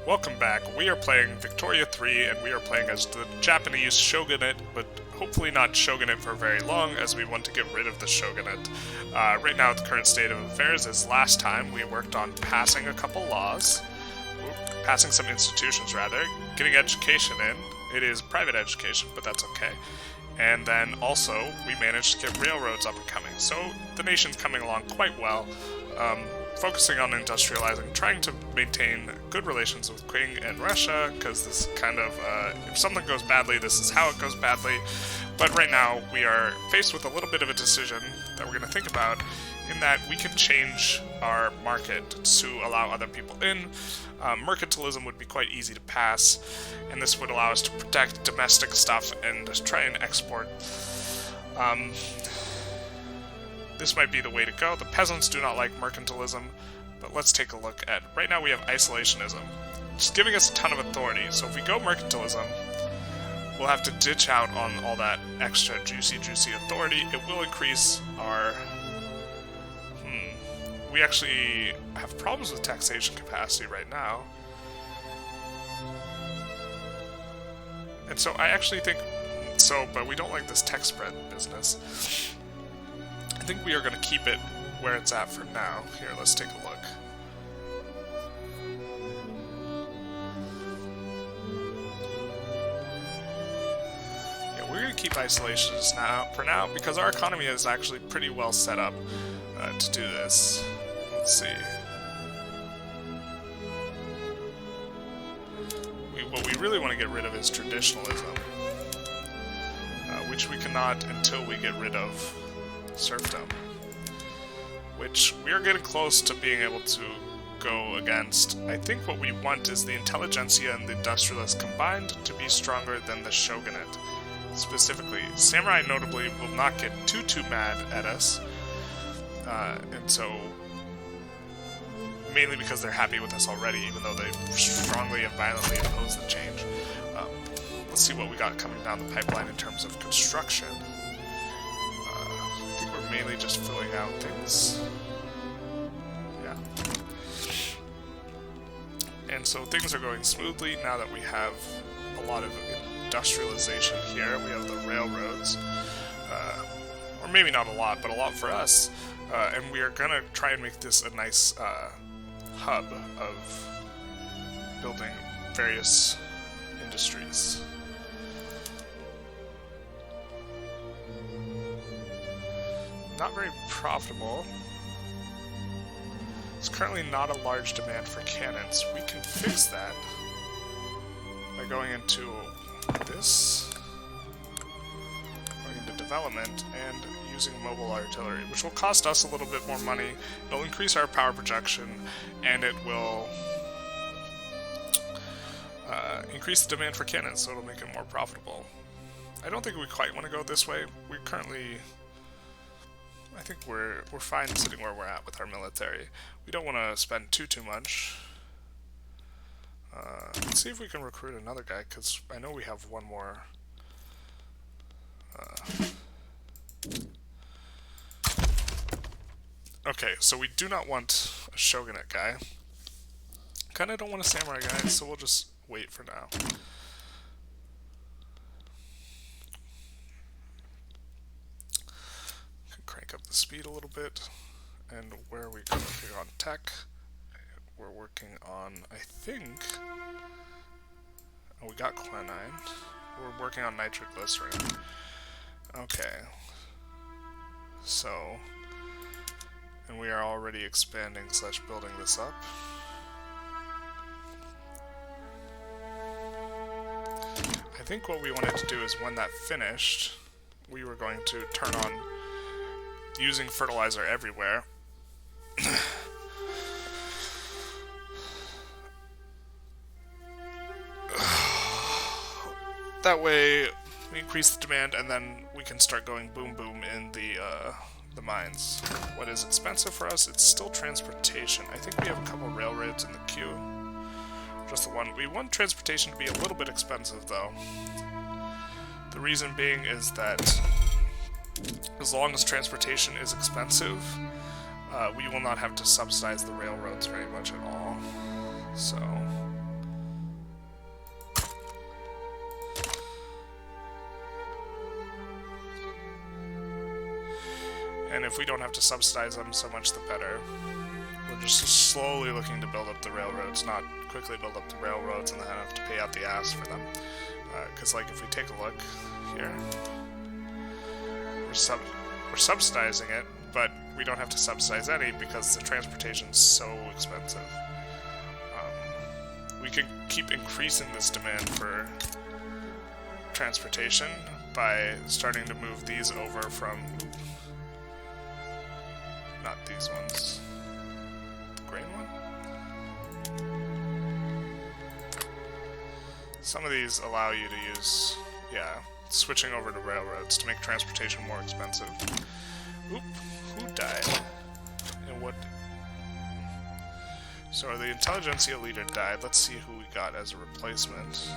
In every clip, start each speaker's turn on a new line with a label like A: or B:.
A: welcome back. We are playing Victoria 3, and we are playing as the Japanese Shogunate, but hopefully not Shogunate for very long, as we want to get rid of the Shogunate. Right now, the current state of affairs is last time we worked on passing a couple laws, passing some institutions rather, getting education in. It is private education, but that's okay. And then also, we managed to get railroads up and coming. So the nation's coming along quite well. Focusing on industrializing, trying to maintain good relations with Qing and Russia, because this kind of, if something goes badly, this is how it goes badly. But right now, we are faced with a little bit of a decision that we're going to think about, in that we can change our market to allow other people in. Mercantilism would be quite easy to pass, and this would allow us to protect domestic stuff and try and export. This might be the way to go. The peasants do not like mercantilism, but let's take a look at... Right now we have isolationism, just giving us a ton of authority. So if we go mercantilism, we'll have to ditch out on all that extra juicy authority. It will increase our... We actually have problems with taxation capacity right now. And so I actually think... but we don't like this tech spread business. I think we are going to keep it where it's at for now. Here, let's take a look. Yeah, we're going to keep isolations for now, because our economy is actually pretty well set up to do this. Let's see. What we really want to get rid of is traditionalism, which we cannot until we get rid of serfdom, which we are getting close to being able to go against. I think what we want is the Intelligentsia and the Industrialists combined to be stronger than the Shogunate. Specifically, samurai notably will not get too mad at us, and so mainly because they're happy with us already, even though they strongly and violently oppose the change. Let's see what we got coming down the pipeline in terms of construction. Mainly just filling out things. Yeah. And so things are going smoothly now that we have a lot of industrialization here. We have the railroads. Or maybe not a lot, but a lot for us. And we are going to try and make this a nice hub of building various industries. Not very profitable. There's currently not a large demand for cannons. We can fix that by going into this, going into development, and using mobile artillery, which will cost us a little bit more money. It'll increase our power projection, and it will increase the demand for cannons, so it'll make it more profitable. I don't think we quite want to go this way. We currently... I think we're fine sitting where we're at with our military. We don't want to spend too much. Let's see if we can recruit another guy, because I know we have one more. Okay, so we do not want a shogunate guy. Kinda don't want a samurai guy, so we'll just wait for now. Crank up the speed a little bit. And where are we working on tech? We're working on, I think... Oh, we got quinine. We're working on nitroglycerin. Okay. So... And we are already expanding / building this up. I think what we wanted to do is when that finished, we were going to turn on using fertilizer everywhere. That way, we increase the demand, and then we can start going boom in the mines. What is expensive for us? It's still transportation. I think we have a couple railroads in the queue. Just the one. We want transportation to be a little bit expensive, though. The reason being is that as long as transportation is expensive, we will not have to subsidize the railroads very much at all. So, And if we don't have to subsidize them, so much the better. We're just slowly looking to build up the railroads, not quickly build up the railroads and then have to pay out the ass for them. Because, like, if we take a look here, we're subsidizing it, but we don't have to subsidize any because the transportation's so expensive. We could keep increasing this demand for transportation by starting to move these over from... not these ones. The grain one? Some of these allow you to use, yeah, switching over to railroads to make transportation more expensive. Oop, who died? And what... So the Intelligentsia leader died. Let's see who we got as a replacement.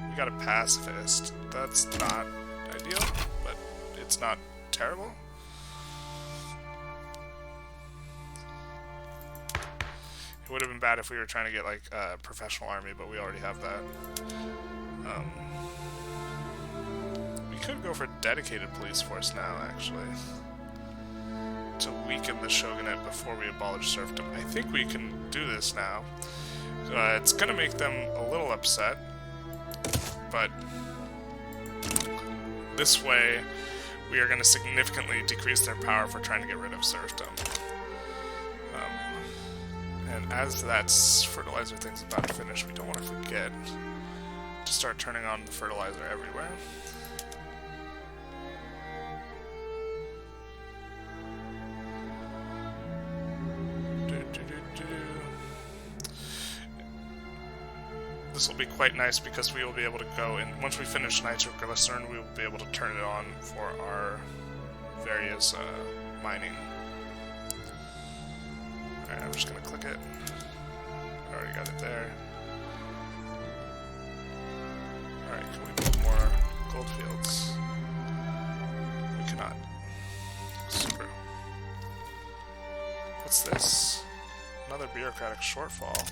A: We got a pacifist. That's not ideal, but it's not terrible. It would have been bad if we were trying to get like a professional army, but we already have that. We could go for a dedicated police force now, actually, to weaken the shogunate before we abolish serfdom. I think we can do this now. It's going to make them a little upset, but this way we are going to significantly decrease their power for trying to get rid of serfdom. And as that fertilizer thing's about to finish, we don't want to forget to start turning on the fertilizer everywhere. This will be quite nice because we will be able to go and once we finish nitroglycerin, we will be able to turn it on for our various mining. Alright, I'm just gonna click it. I already got it there. Alright, can we build more gold fields? We cannot. Super. What's this? Another bureaucratic shortfall.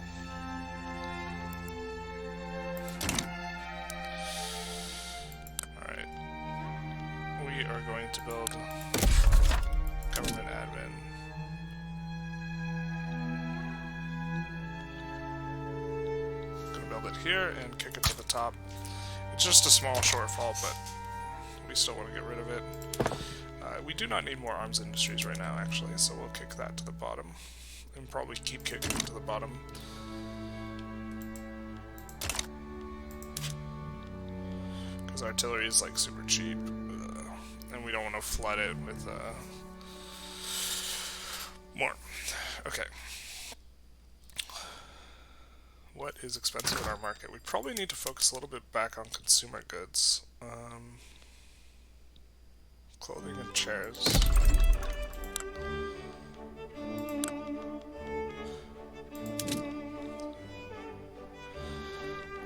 A: Alright. We are going to build government admin. Build it here and kick it to the top. It's just a small shortfall, but we still want to get rid of it. We do not need more arms industries right now, actually, so we'll kick that to the bottom. And probably keep kicking it to the bottom. Because artillery is like super cheap, and we don't want to flood it with more. Okay. What is expensive in our market? We probably need to focus a little bit back on consumer goods. Clothing and chairs.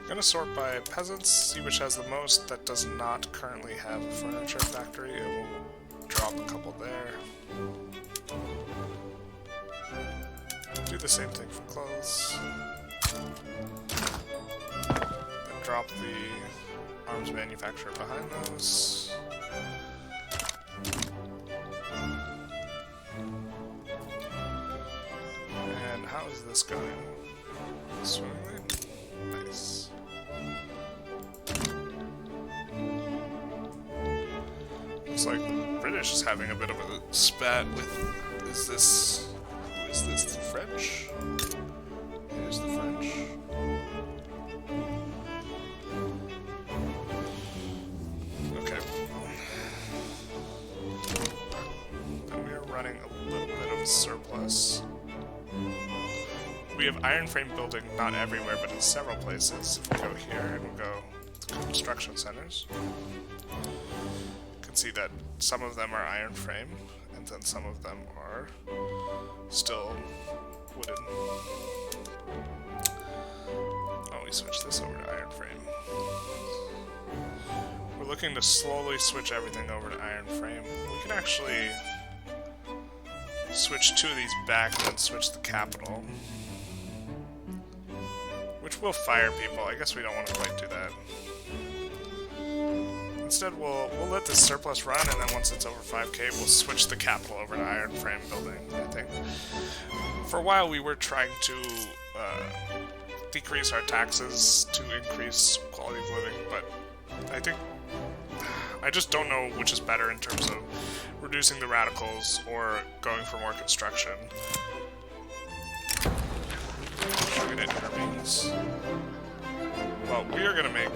A: I'm gonna sort by peasants, see which has the most. That does not currently have a furniture factory, and we'll drop a couple there. Do the same thing for clothes. Then drop the arms manufacturer behind those. And how is this going? Swimmingly? Nice. Looks like the British is having a bit of a spat with... Who is this? The French? Here's the French. Okay. And we are running a little bit of a surplus. We have iron frame building not everywhere, but in several places. If we go here and we'll go to construction centers, you can see that some of them are iron frame, and then some of them are still wooden. Oh, we switched this over to iron frame. We're looking to slowly switch everything over to iron frame. We can actually switch two of these back and then switch the capital. Which will fire people. I guess we don't want to quite do that. instead we'll let this surplus run, and then once it's over 5k, we'll switch the capital over to iron frame building, I think. For a while we were trying to decrease our taxes to increase quality of living, but I just don't know which is better in terms of reducing the radicals or going for more construction. Shogunate intervenes. Well, we are gonna make...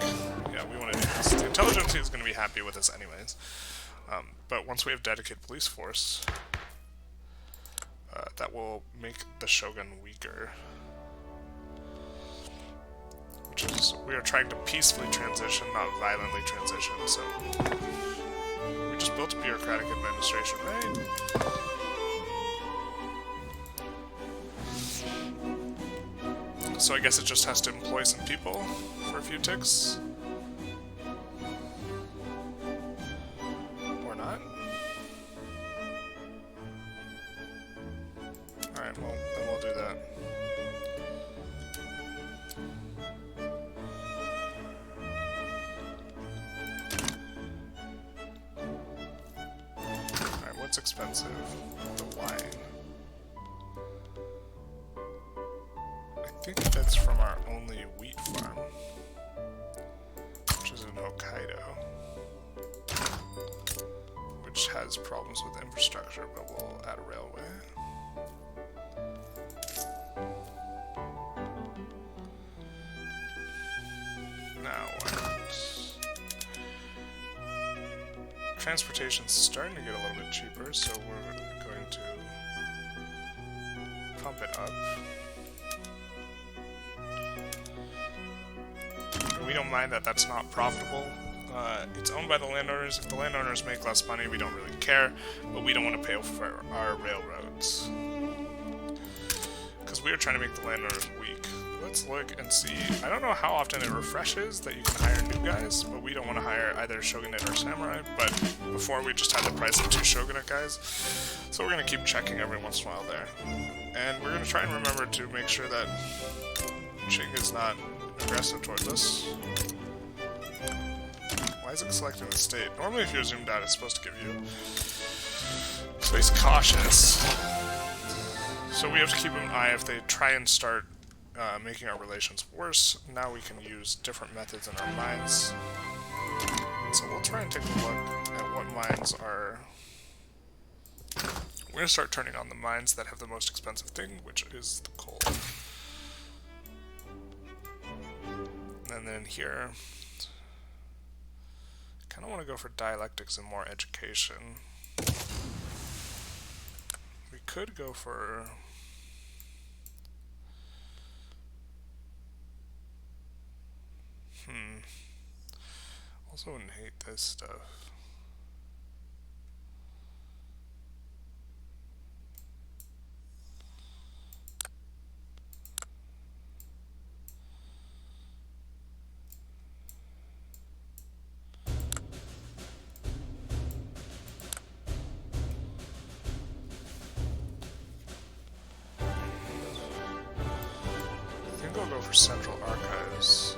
A: yeah, we want to do this. The Intelligentsia is gonna be happy with us anyways. But once we have dedicated police force, that will make the Shogun weaker. Which is, we are trying to peacefully transition, not violently transition, so... we just built a bureaucratic administration, right? So I guess it just has to employ some people for a few ticks. Or not. Alright, well, then we'll do that. Alright, what's expensive? The wine. I think that's from our only wheat farm, which is in Hokkaido, which has problems with infrastructure, but we'll add a railway. Now what? Transportation's starting to get a little bit cheaper, so we're going to pump it up. We don't mind that that's not profitable. It's owned by the landowners. If the landowners make less money, we don't really care, but we don't want to pay for our railroads. Because we are trying to make the landowners weak. Let's look and see. I don't know how often it refreshes that you can hire new guys, but we don't want to hire either Shogunate or Samurai, but before we just had the price of 2 Shogunate guys. So we're going to keep checking every once in a while there. And we're going to try and remember to make sure that Qing is not aggressive towards us. Why is it selecting the state? Normally if you're zoomed out it's supposed to give you... So he's cautious. So we have to keep an eye if they try and start making our relations worse. Now we can use different methods in our mines. So we'll try and take a look at what mines are... We're going to start turning on the mines that have the most expensive thing, which is the coal. And then here, kind of want to go for dialectics and more education. We could go for... Also wouldn't hate this stuff. I'll go for Central Archives.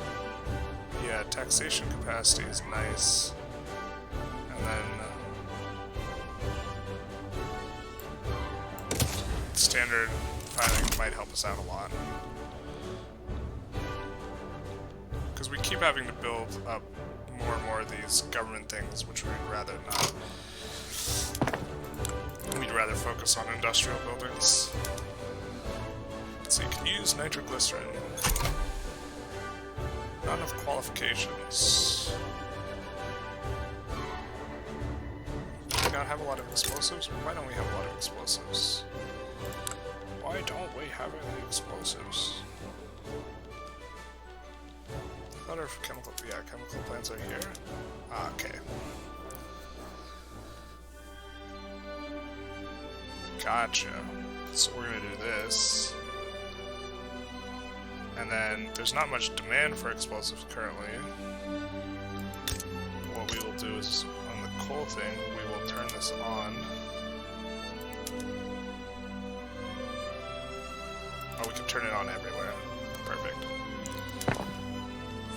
A: Yeah, taxation capacity is nice. And then standard filing might help us out a lot. Because we keep having to build up more and more of these government things, which we'd rather not. We'd rather focus on industrial buildings. Let's see, can you use nitroglycerin? Not enough qualifications. Do we not have a lot of explosives? Why don't we have a lot of explosives? Why don't we have any explosives? I thought our chemical plants are here. Ah, okay. Gotcha. So we're gonna do this. And then there's not much demand for explosives currently. What we will do is, on the coal thing, we will turn this on. Oh, we can turn it on everywhere. Perfect.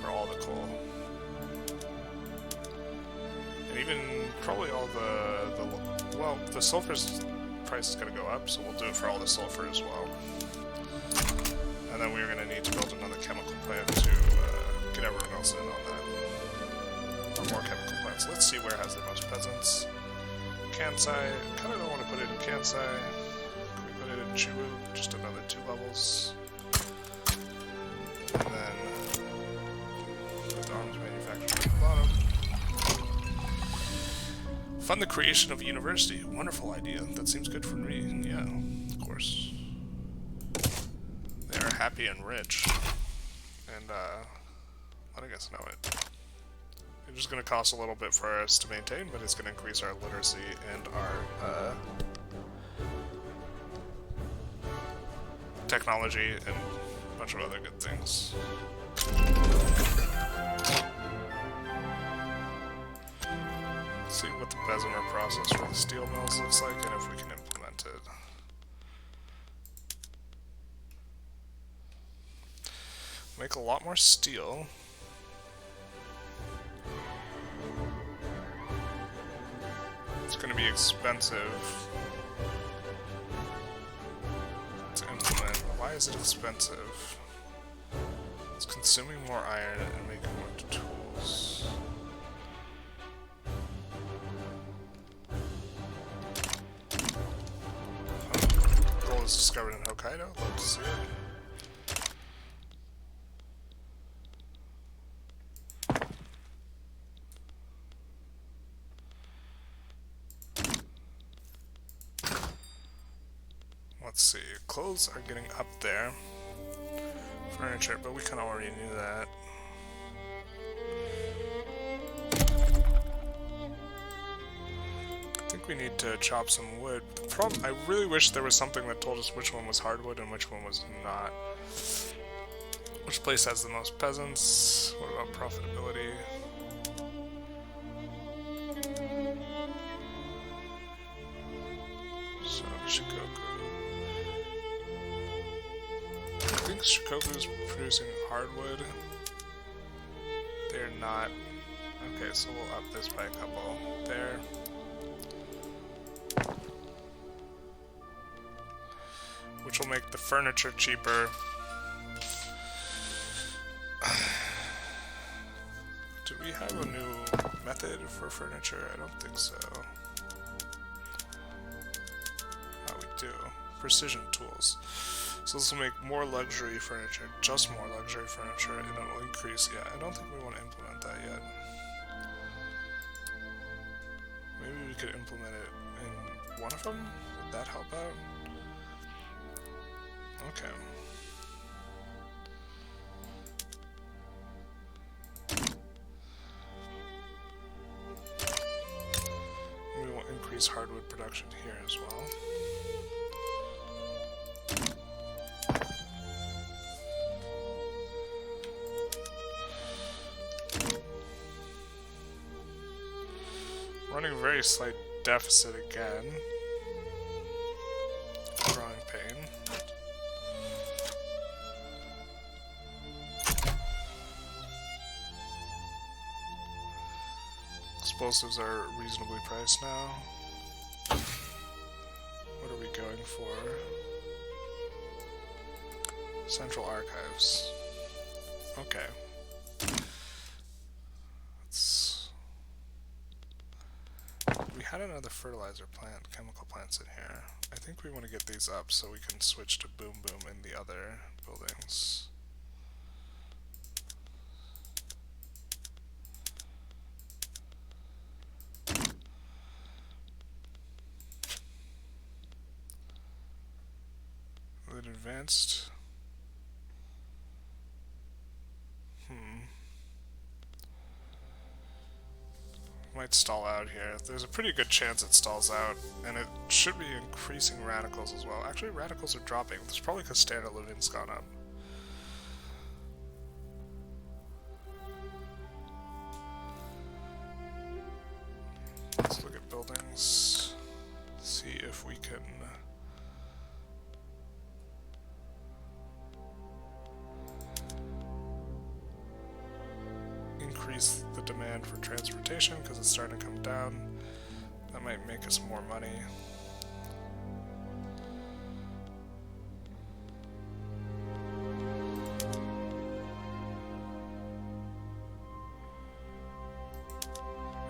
A: For all the coal. even probably all well, the sulfur's price is going to go up, so we'll do it for all the sulfur as well. And then we're going to need to build another chemical plant to get everyone else in on that. Or more chemical plants. Let's see where has the most peasants. Kansai. Kind of don't want to put it in Kansai. Can we put it in Chubu? Just another 2 levels. And then put the arms manufacturer at the bottom. Fund the creation of a university. Wonderful idea. That seems good for me. Yeah, of course. They are happy and rich. And, letting us know it. It's just going to cost a little bit for us to maintain, but it's going to increase our literacy and our, technology and a bunch of other good things. Let's see what the Bessemer process for the steel mills looks like and if we can implement it. Make a lot more steel. It's going to be expensive to implement. Why is it expensive? It's consuming more iron and making more tools. Gold is discovered in Hokkaido. Love to see it. Let's see, clothes are getting up there. Furniture, but we kind of already knew that. I think we need to chop some wood. The problem, I really wish there was something that told us which one was hardwood and which one was not. Which place has the most peasants? What about profitability? So, Shikoku. I think Shikoku is producing hardwood. They're not. Okay, so we'll up this by a couple there. Which will make the furniture cheaper. Do we have a new method for furniture? I don't think so. Oh, we do. Precision tools. So this will make more luxury furniture, just more luxury furniture, and it will increase. Yeah, I don't think we want to implement that yet. Maybe we could implement it in one of them? Would that help out? Okay. We will increase hardwood production here as well. Running a very slight deficit again. Growing pain. Explosives are reasonably priced now. What are we going for? Central Archives. Okay. We had another fertilizer plant, chemical plants in here. I think we want to get these up so we can switch to Boom Boom in the other buildings. With advanced. Might stall out here. There's a pretty good chance it stalls out, and it should be increasing radicals as well. Actually, radicals are dropping. That's probably because standard living's gone up. Let's look at buildings. See if we can increase the demand for transportation because it's starting to come down. That might make us more money.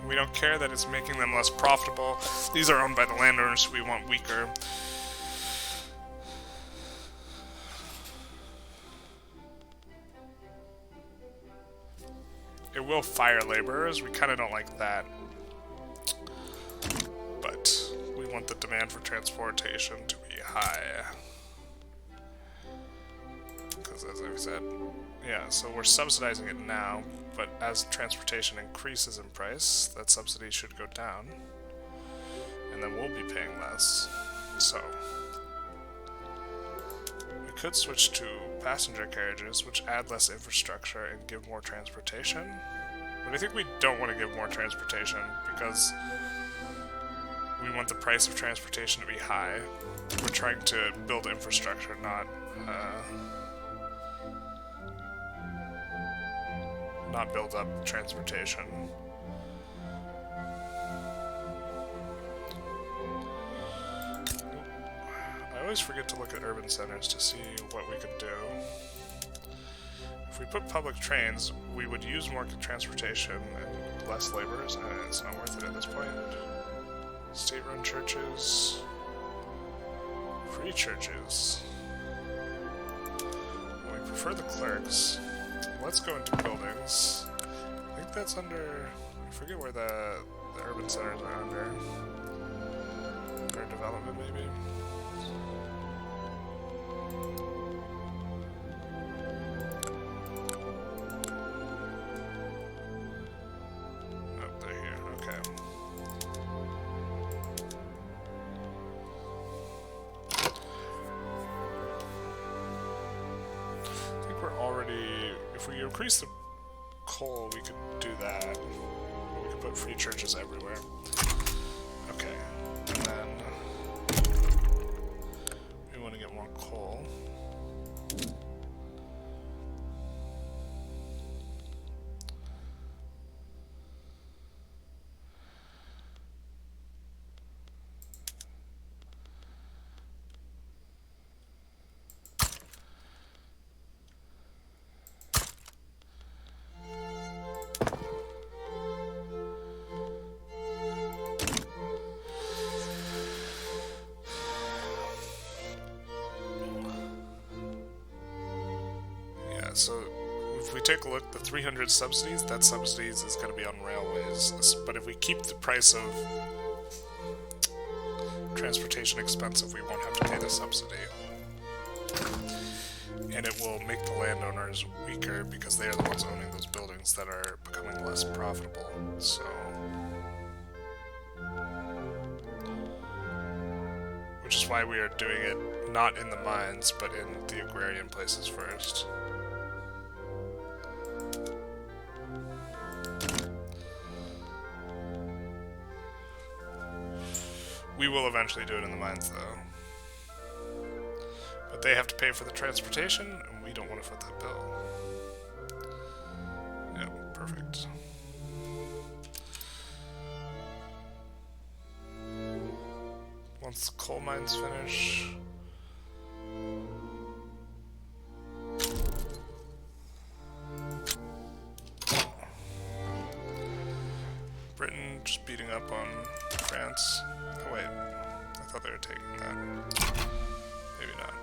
A: We don't care that it's making them less profitable. These are owned by the landowners, so we want weaker. It will fire laborers. We kind of don't like that. But we want the demand for transportation to be high. Because as I said, yeah, so we're subsidizing it now, but as transportation increases in price, that subsidy should go down. And then we'll be paying less. So we could switch to passenger carriages, which add less infrastructure and give more transportation. But I think we don't want to give more transportation because we want the price of transportation to be high. We're trying to build infrastructure, not build up transportation. I always forget to look at urban centers to see what we can do. If we put public trains, we would use more transportation and less laborers, and it's not worth it at this point. State-run churches. Free churches. Well, we prefer the clerks. Let's go into buildings. I think that's under... I forget where the urban centers are under. Or development, maybe. Oh, they're here. Okay. I think we're already... If we increase the coal, we could do that. We could put free churches everywhere. Okay. And then we want to get more coal. So if we take a look, the 300 subsidies, that subsidies is going to be on railways. But if we keep the price of transportation expensive, we won't have to pay the subsidy. And it will make the landowners weaker because they are the ones owning those buildings that are becoming less profitable. So... which is why we are doing it not in the mines, but in the agrarian places first. We will eventually do it in the mines, though. But they have to pay for the transportation, and we don't want to foot that bill. Yeah, perfect. Once the coal mines finish... Britain just beating up on France. Oh wait, I thought they were taking that. Maybe not.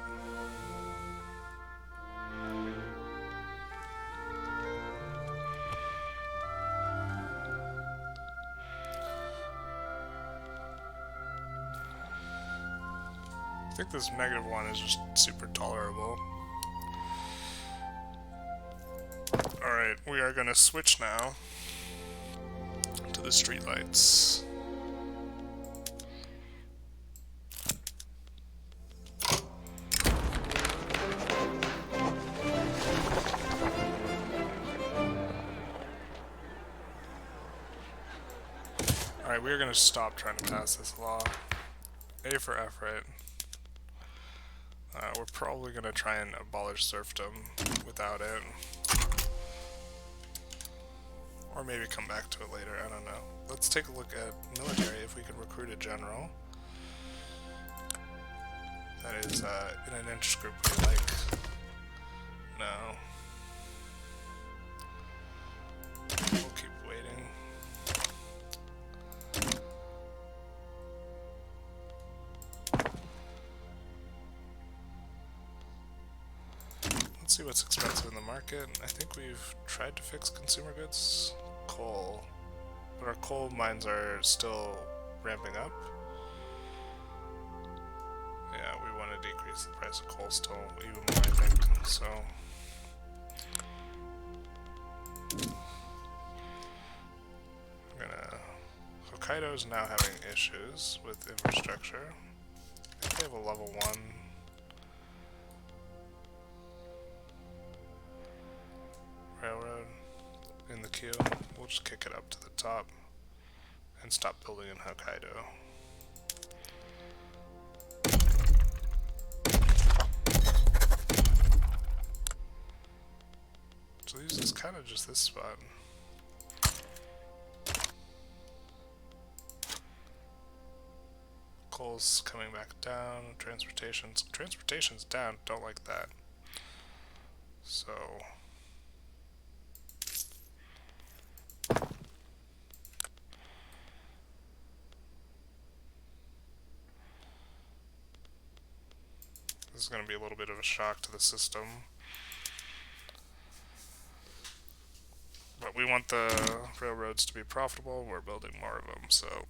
A: I think this -1 is just super tolerable. Alright, we are gonna switch now to the streetlights. Alright, we're gonna stop trying to pass this law. A for effort. We're probably gonna try and abolish serfdom without it. Or maybe come back to it later, I don't know. Let's take a look at military, if we can recruit a general. That is in an interest group we like. No. We'll keep waiting. Let's see what's expensive in the market. I think we've tried to fix consumer goods. Coal. But our coal mines are still ramping up. Yeah, we want to decrease the price of coal still even more, I think. So Hokkaido is now having issues with infrastructure. I think they have a level 1. Railroad in the queue. We'll just kick it up to the top and stop building in Hokkaido. So this is kind of just this spot. Coal's coming back down. Transportation's down. Don't like that. So this is going to be a little bit of a shock to the system. But we want the railroads to be profitable. We're building more of them, so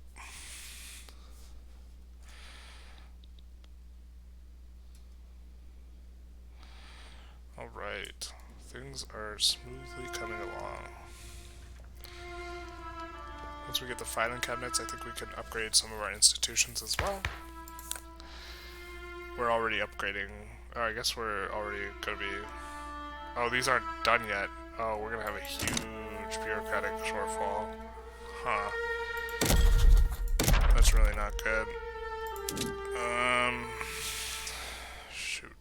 A: alright, things are smoothly coming along. Once we get the filing cabinets, I think we can upgrade some of our institutions as well. We're already upgrading. Oh, I guess we're already gonna be... Oh, these aren't done yet. Oh, we're gonna have a huge bureaucratic shortfall. Huh. That's really not good. Shoot.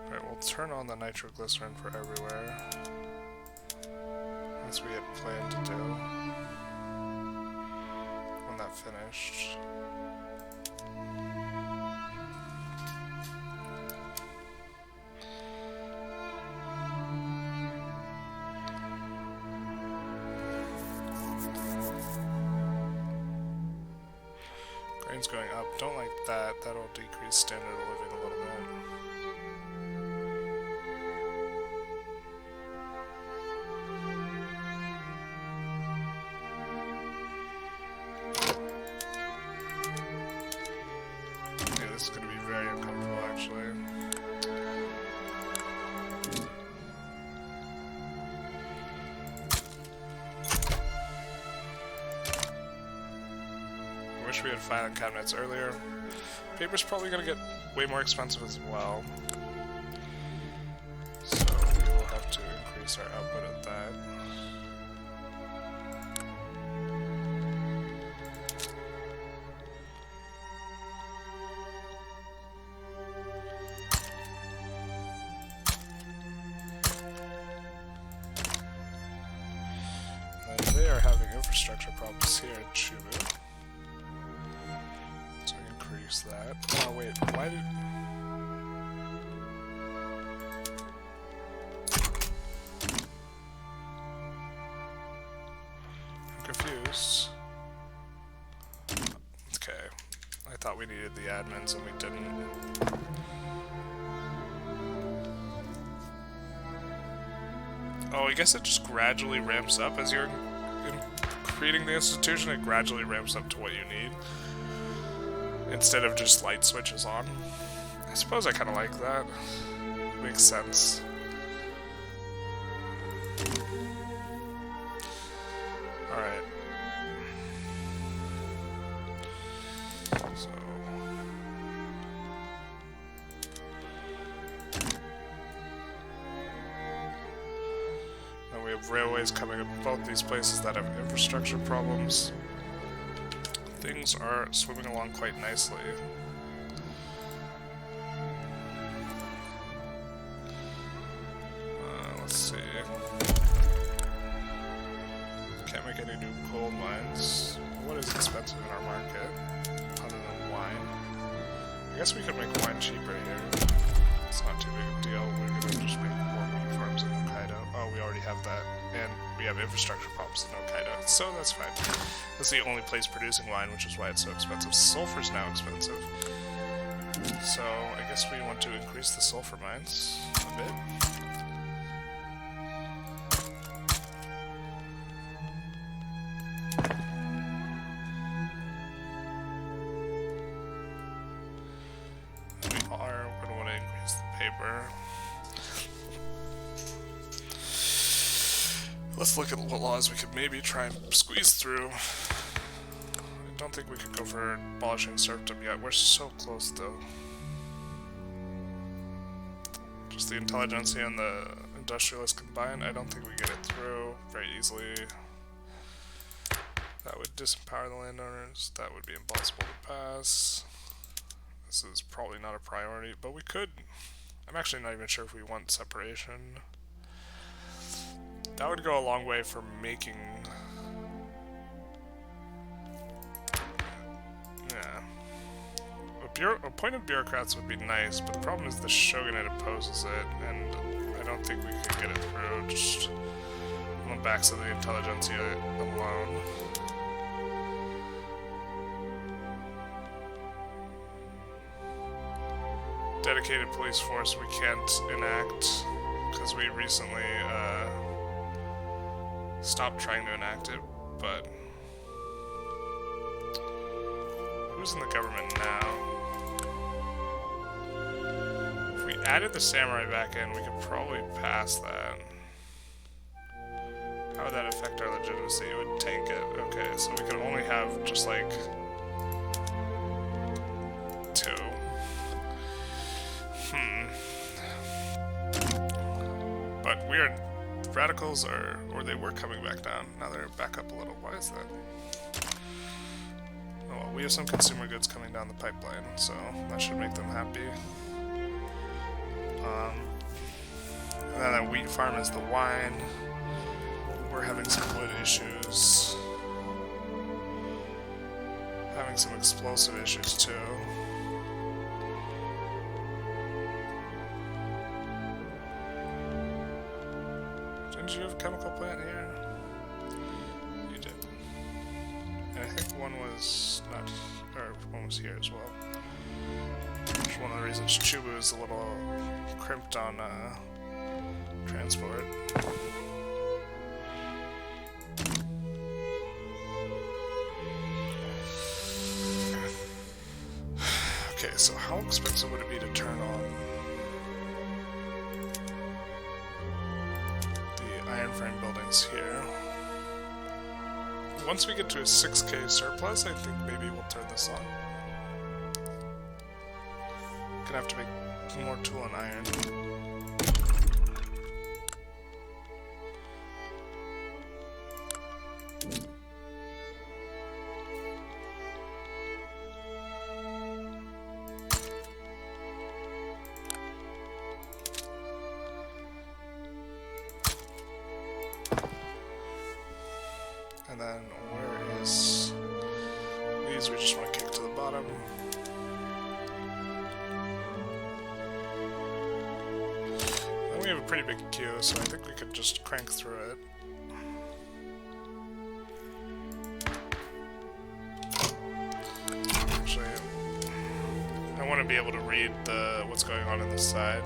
A: Alright, we'll turn on the nitroglycerin for everywhere. As we had planned to do. When that finished. Grain's going up. Don't like that. That'll decrease standard of living a little bit. This is going to be very uncomfortable, actually. I wish we had filing cabinets earlier. Paper's probably going to get way more expensive as well. So we will have to increase our output at that. They are having infrastructure problems here in Chubu. So increase that. Oh wait, why did... I'm confused. Okay. I thought we needed the admins and we didn't. Oh, I guess it just gradually ramps up as you're creating the institution. It gradually ramps up to what you need instead of just light switches on. I suppose I kind of like that. Makes sense. Alright. So... we have railways coming in both these places that have infrastructure problems. Things are swimming along quite nicely. Let's see. Can't make any new gold mines. What is expensive in our market, other than wine? I guess we could make wine cheaper here. It's not too big a deal. We're gonna just make more wheat farms in Hokkaido. Oh, we already have that. And we have infrastructure problems in Hokkaido, so that's fine. That's the only place producing wine, which is why it's so expensive. Sulfur's now expensive. So, I guess we want to increase the sulfur mines a bit. We are going to want to increase the paper. Let's look at what laws we could maybe try and squeeze through. I don't think we could go for abolishing serfdom yet. We're so close, though. Just the Intelligentsia and the Industrialists combined, I don't think we get it through very easily. That would disempower the landowners. That would be impossible to pass. This is probably not a priority, but we could. I'm actually not even sure if we want separation. That would go a long way for making... Yeah. Appointed bureaucrats would be nice, but the problem is the Shogunate opposes it, and I don't think we could get it through just on the backs of the Intelligentsia alone. Dedicated police force we can't enact, because we recently, stopped trying to enact it, but who's in the government now? If we added the samurai back in, we could probably pass that. How would that affect our legitimacy? It would tank it. Okay, so we could only have just like 2. But we are... Radicals are, or they were coming back down. Now they're back up a little. Why is that? Oh well, we have some consumer goods coming down the pipeline, so that should make them happy. And then that wheat farm is the wine. We're having some wood issues. Having some explosive issues too. Did you have a chemical plant here? You did. And I think one was not, or one was here as well. Which is one of the reasons Chubu is a little crimped on transport. Okay, so how expensive would it be to turn on iron frame buildings here? Once we get to a 6k surplus, I think maybe we'll turn this on. Gonna have to make more tool and iron. And then where is these? We just want to kick to the bottom. And we have a pretty big queue, so I think we could just crank through it. Actually, I want to be able to read what's going on this side.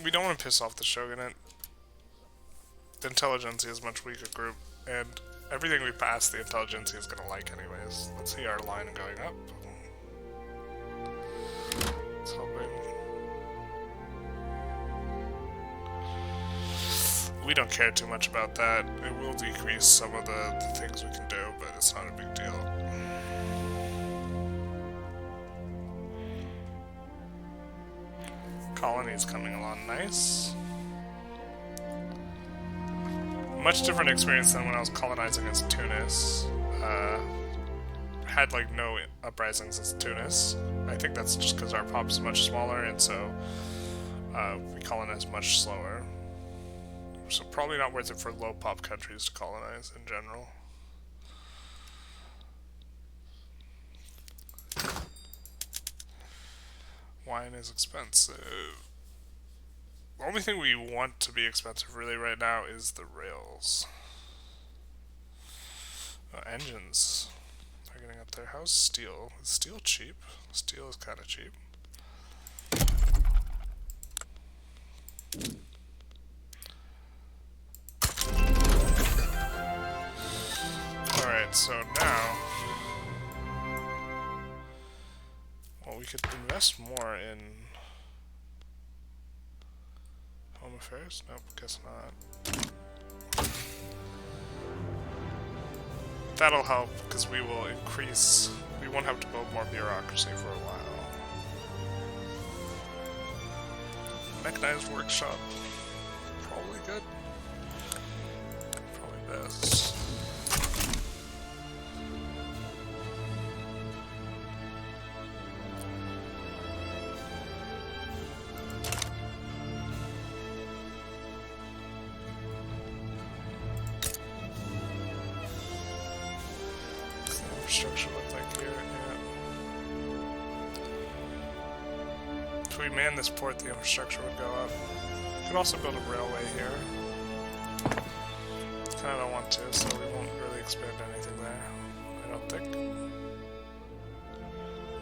A: We don't want to piss off the Shogunate. The Intelligentsia is a much weaker group, and everything we pass the Intelligentsia is going to like anyways. Let's see our line going up. It's hoping. We don't care too much about that. It will decrease some of the things we can do, but it's not a big deal. Colonies coming along nice. Much different experience than when I was colonizing as Tunis. Had like no uprisings as Tunis. I think that's just because our pop is much smaller, and so we colonize much slower. So probably not worth it for low pop countries to colonize in general. Wine is expensive. The only thing we want to be expensive really right now is the rails. Engines are getting up there. How's steel? Is steel cheap? Steel is kind of cheap. Alright, so now... well, we could invest more in... home affairs? Nope, guess not. That'll help, because we will increase... we won't have to build more bureaucracy for a while. Mechanized workshop. Probably good. Probably best. Infrastructure look like here, yeah. If we man this port, the infrastructure would go up. We could also build a railway here. Kinda don't want to, so we won't really expand anything there, I don't think.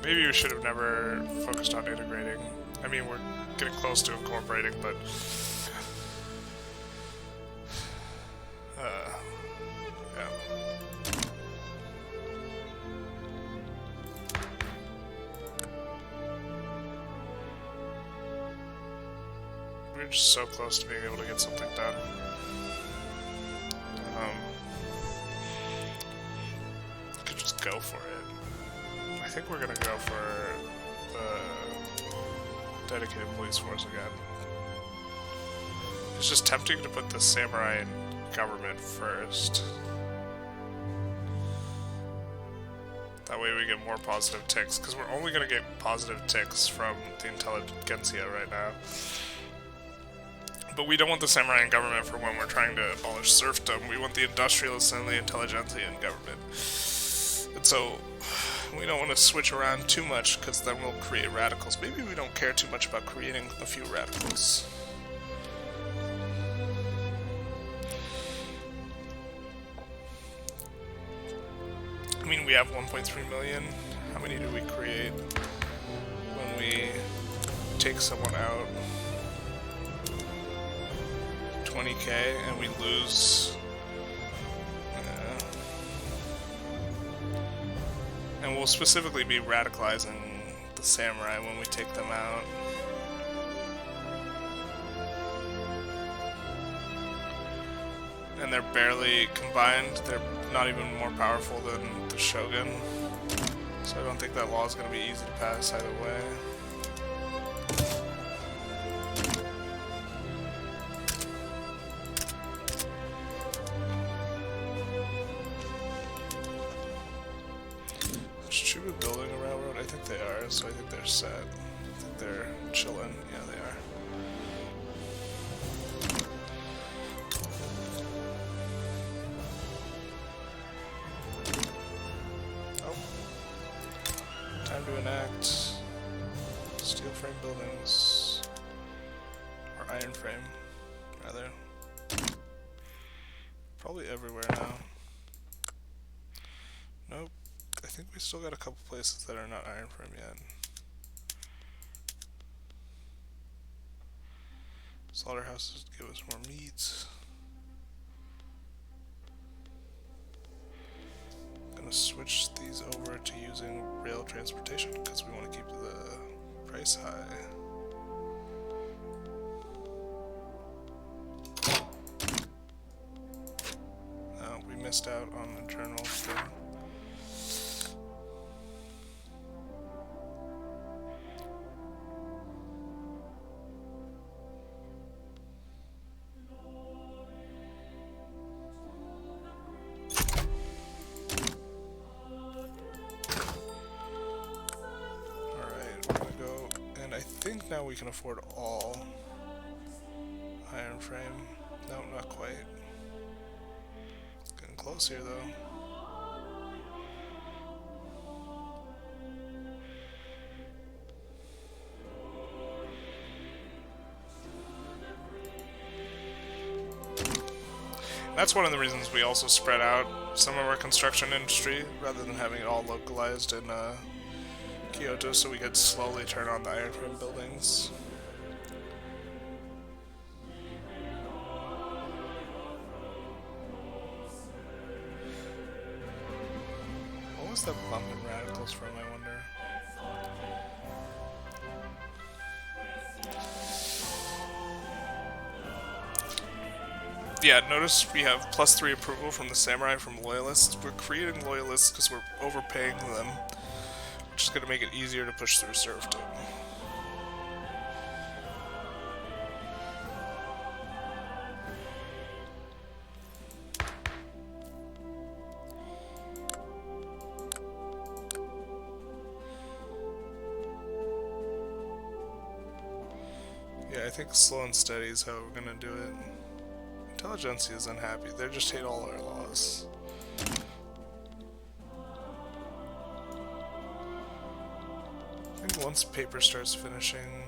A: Maybe we should have never focused on integrating. I mean, we're getting close to incorporating, but... yeah. We're just so close to being able to get something done. Could just go for it. I think we're gonna go for the dedicated police force again. It's just tempting to put the samurai in government first. That way we get more positive ticks, because we're only gonna get positive ticks from the Intelligentsia right now. But we don't want the samurai in government for when we're trying to abolish serfdom. We want the Industrialists and the Intelligentsia in government. And so, we don't want to switch around too much, because then we'll create radicals. Maybe we don't care too much about creating a few radicals. I mean, we have 1.3 million. How many do we create when we take someone out? 20k, and we lose. And we'll specifically be radicalizing the samurai when we take them out. And they're barely combined. They're not even more powerful than the shogun. So I don't think that law is going to be easy to pass either way. Building a railroad? I think they are, so I think they're set. I think they're chilling. Yeah, they are. Oh. Time to enact steel frame buildings. Or iron frame, rather. Probably everywhere now. Nope. I think we still got a couple places that are not iron frame yet. Slaughterhouses give us more meat. I'm gonna switch these over to using rail transportation because we want to keep the price high. missed out on the journal thing. Now we can afford all iron frame. No, not quite. Getting close here though. That's one of the reasons we also spread out some of our construction industry rather than having it all localized in Kyoto, so we could slowly turn on the iron frame buildings. What was the bump in radicals from, I wonder? Yeah, notice we have +3 approval from the samurai from loyalists. We're creating loyalists because we're overpaying them, which is going to make it easier to push through serfdom. Yeah, I think slow and steady is how we're going to do it. Intelligentsia is unhappy. They just hate all our laws. I think once paper starts finishing,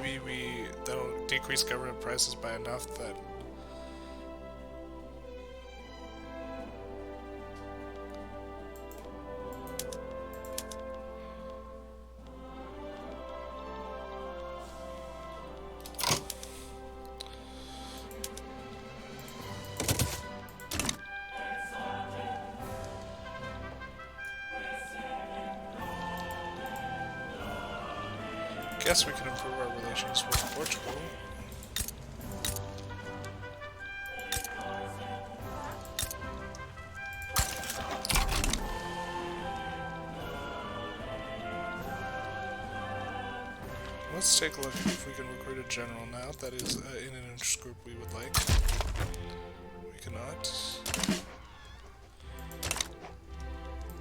A: maybe that'll decrease government prices by enough that I guess we can improve our relations with Portugal. Let's take a look if we can recruit a general now. That is in an interest group we would like. We cannot.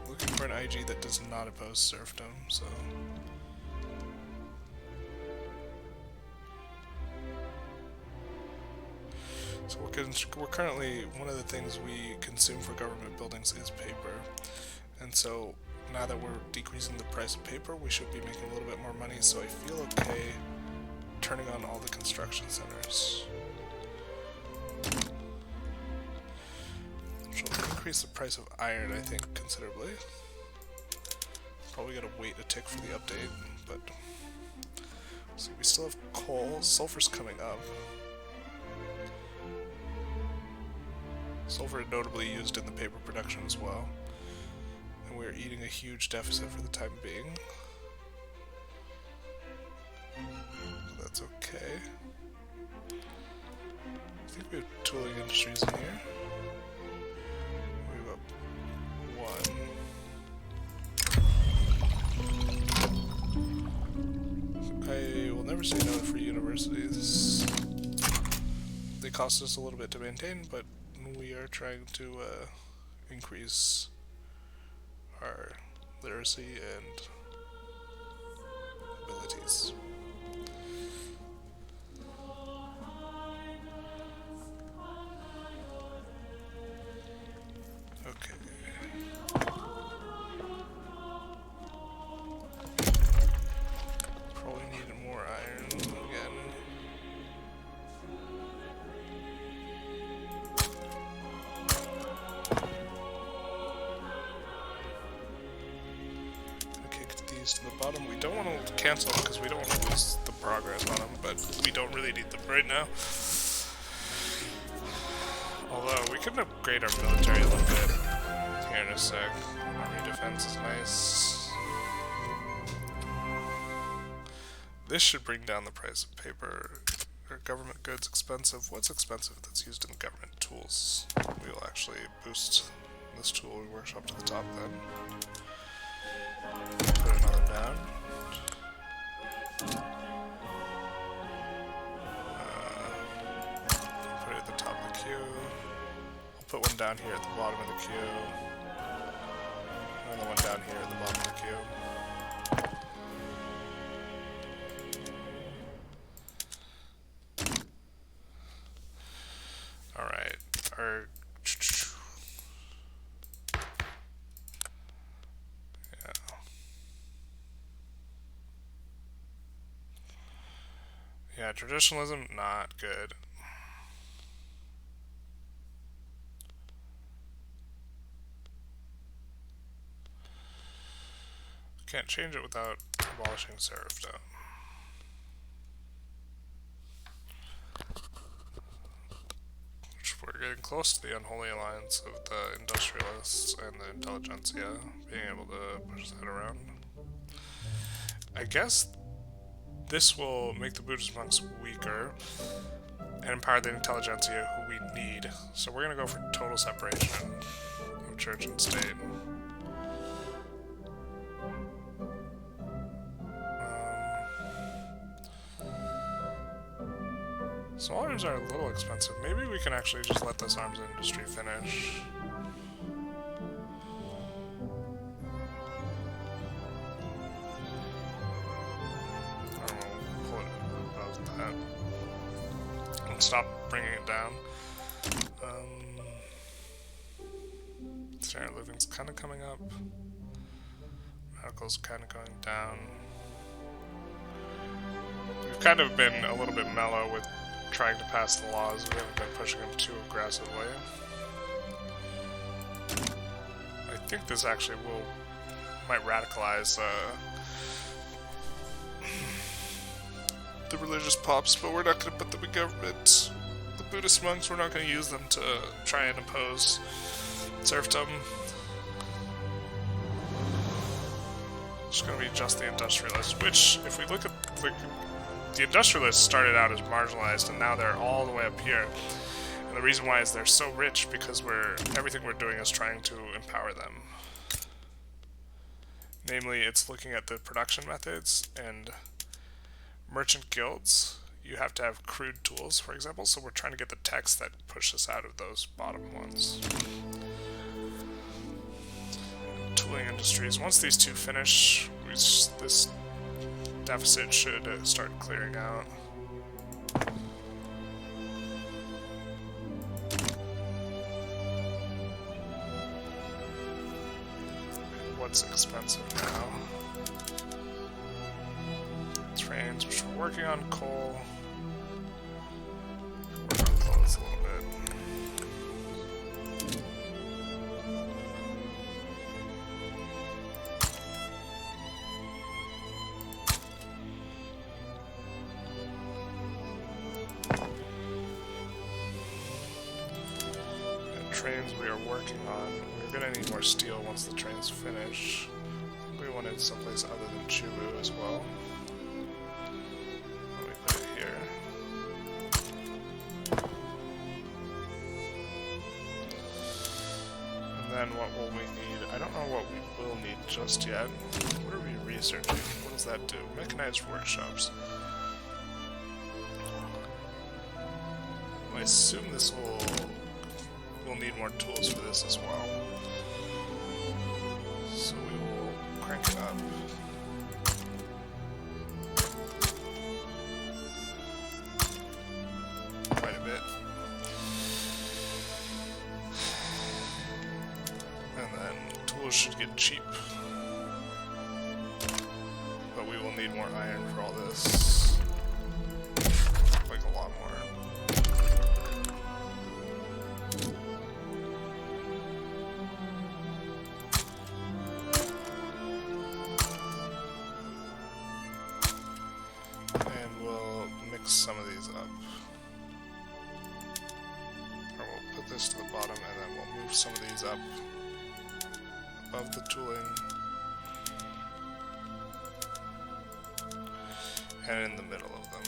A: Looking for an IG that does not oppose serfdom, so... So we're currently, one of the things we consume for government buildings is paper. And so now that we're decreasing the price of paper, we should be making a little bit more money, so I feel okay turning on all the construction centers. Which will increase the price of iron, I think, considerably. Probably gotta wait a tick for the update, but... So we still have coal, sulfur's coming up. Sulfur notably used in the paper production as well. And we're eating a huge deficit for the time being. So that's okay. I think we have tooling industries in here. We have one. I will never say no to free universities. They cost us a little bit to maintain, but we are trying to increase our literacy and abilities. Okay. Probably need more iron again. To the bottom. We don't want to cancel them because we don't want to lose the progress on them, but we don't really need them right now. Although we can upgrade our military a little bit here in a sec. Army defense is nice. This should bring down the price of paper. Are government goods expensive? What's expensive that's used in government tools? We will actually boost this tool workshop to the top then. Put another down. Put it at the top of the queue. I'll put one down here at the bottom of the queue. Another one down here at the bottom of the queue. Alright, our... Yeah. Yeah, traditionalism, not good. Can't change it without abolishing serfdom. We're getting close to the unholy alliance of the Industrialists and the Intelligentsia being able to push that around. I guess this will make the Buddhist monks weaker and empower the Intelligentsia, who we need. So we're going to go for total separation of church and state. So arms are a little expensive. Maybe we can actually just let this arms industry finish. Or we'll pull it above that. And stop bringing it down. Standard living's kind of coming up. Radical's kind of going down. We've kind of been a little bit mellow with trying to pass the laws. We haven't been pushing them too aggressively. I think this actually might radicalize the religious pops, but we're not going to put them in government. The Buddhist monks, we're not going to use them to try and oppose serfdom. It's going to be just the Industrialists, which, if we look at the Industrialists started out as marginalized, and now they're all the way up here. And the reason why is they're so rich because everything we're doing is trying to empower them. Namely, it's looking at the production methods and merchant guilds. You have to have crude tools, for example, so we're trying to get the text that push us out of those bottom ones. Tooling industries. Once these two finish, this deficit should start clearing out. What's expensive now? Trains, which we're working on coal. Work on clothes a little bit. Trains we are working on. We're gonna need more steel once the trains finish. We wanted someplace other than Chubu as well. Let me put it here. And then what will we need? I don't know what we will need just yet. What are we researching? What does that do? Mechanized workshops. I assume this will... We'll need more tools for this as well. So we will crank it up. Quite a bit. And then tools should get cheap. But we will need more iron for all this. Like a lot more. Some of these up. Or we'll put this to the bottom and then we'll move some of these up above the tooling. and in the middle of them.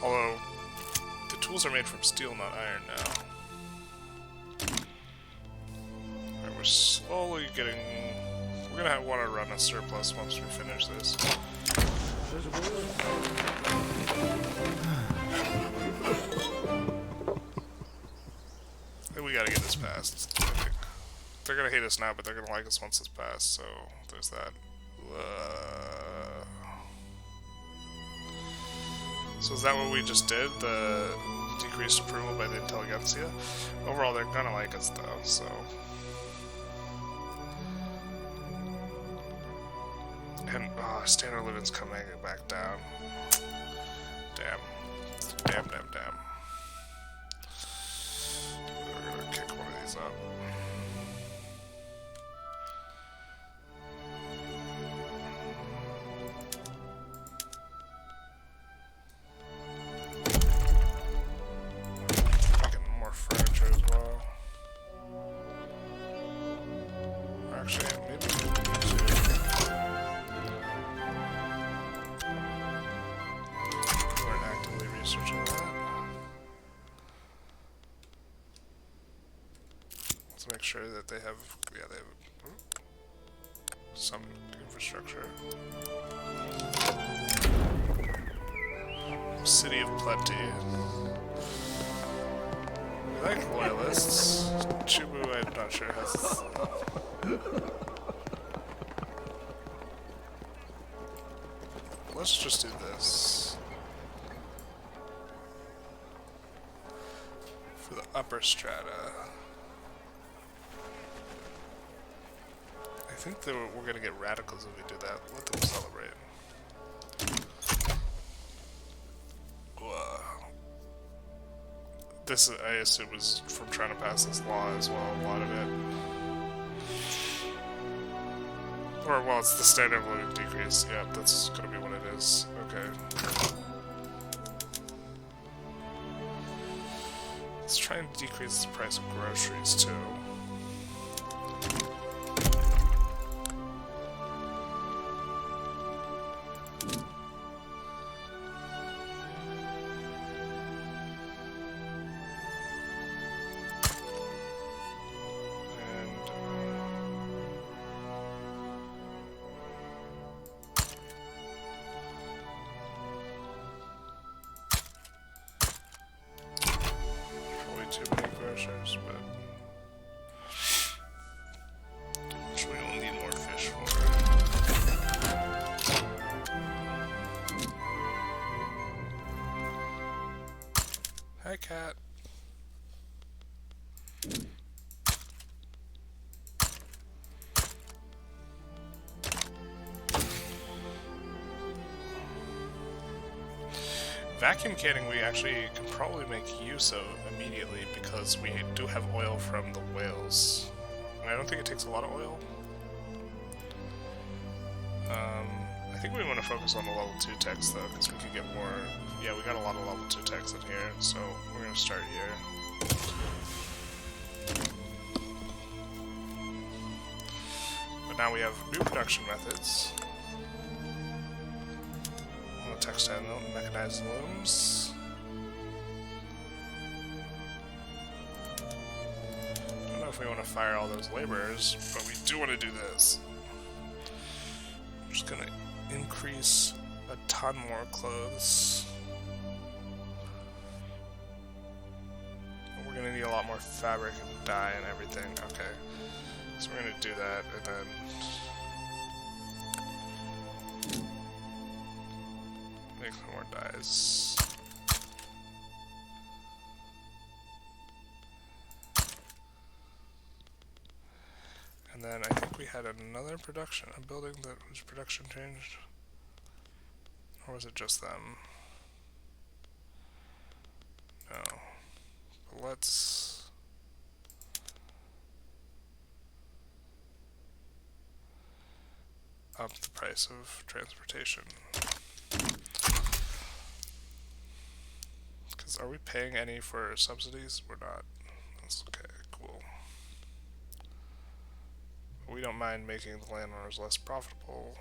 A: Although, the tools are made from steel, not iron now. Alright, we're slowly getting... We're gonna want to run a surplus once we finish this. We gotta get this passed. They're gonna hate us now, but they're gonna like us once it's passed, so there's that. So is that what we just did? The decreased approval by the Intelligentsia? Overall, they're gonna like us though, so... And, standard of living's coming back down. Damn. Damn, damn, damn. We're gonna kick one of these up. Making more furniture as well. Actually, maybe we need to... We're actively researching that. Let's make sure that they have, yeah, they have some infrastructure. City of Plenty. We like loyalists. Chubu, I'm not sure has... Let's just do this. For the upper strata. I think that we're gonna get radicals if we do that. Let them celebrate. This, I assume, was from trying to pass this law as well, a lot of it. Or, well, it's the standard of living decrease. Yeah, that's gonna be what it is. Okay. Let's try and decrease the price of groceries, too. Too many grocers, but which we will need more fish for. Hi, cat. Vacuum canning we actually can probably make use of immediately because we do have oil from the whales. And I don't think it takes a lot of oil. I think we want to focus on the level 2 techs though, because we could get more... Yeah, we got a lot of level 2 techs in here, so we're going to start here. But now we have new production methods. Textile mill, mechanized looms. I don't know if we want to fire all those laborers, but we do want to do this. I'm just gonna increase a ton more clothes. We're gonna need a lot more fabric and dye and everything. Okay, so we're gonna do that, and then make some more dyes. And then I think we had another production, a building that whose production changed. Or was it just them? No. But let's... up the price of transportation. Because are we paying any for subsidies? We're not. We don't mind making the landowners less profitable.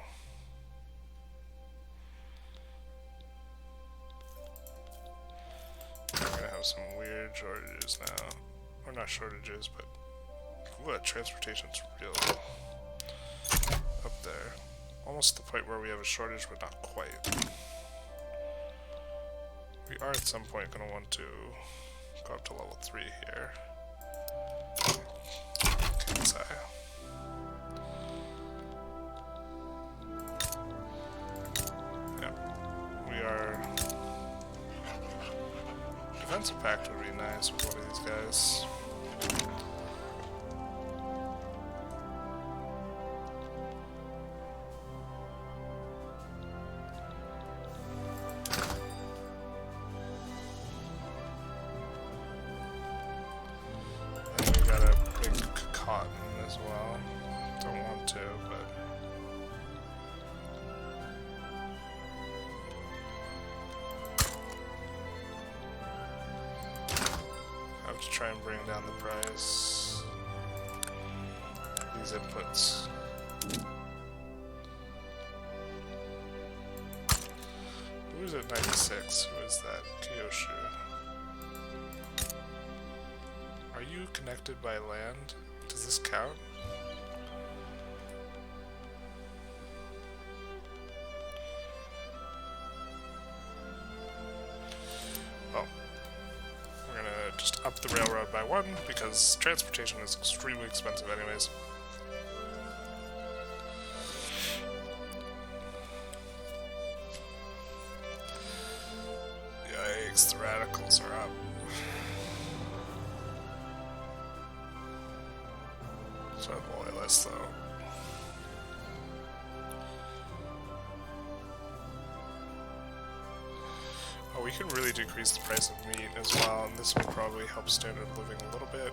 A: We're gonna have some weird shortages now. Or not shortages, but what? Transportation's real up there. Almost to the point where we have a shortage, but not quite. We are at some point going to want to go up to level 3 here. Inside. Yep. We are... Defensive pact would be nice with one of these guys. As well. Don't want to, but I have to try and bring down the price. These inputs. Who is at 96? Who is that? Kyoshu. Are you connected by land? Does this count? Oh. We're gonna just up the railroad by 1 because transportation is extremely expensive anyways. Yikes, the radicals are up. So loyalists though. Oh, we can really decrease the price of meat as well, and this will probably help standard of living a little bit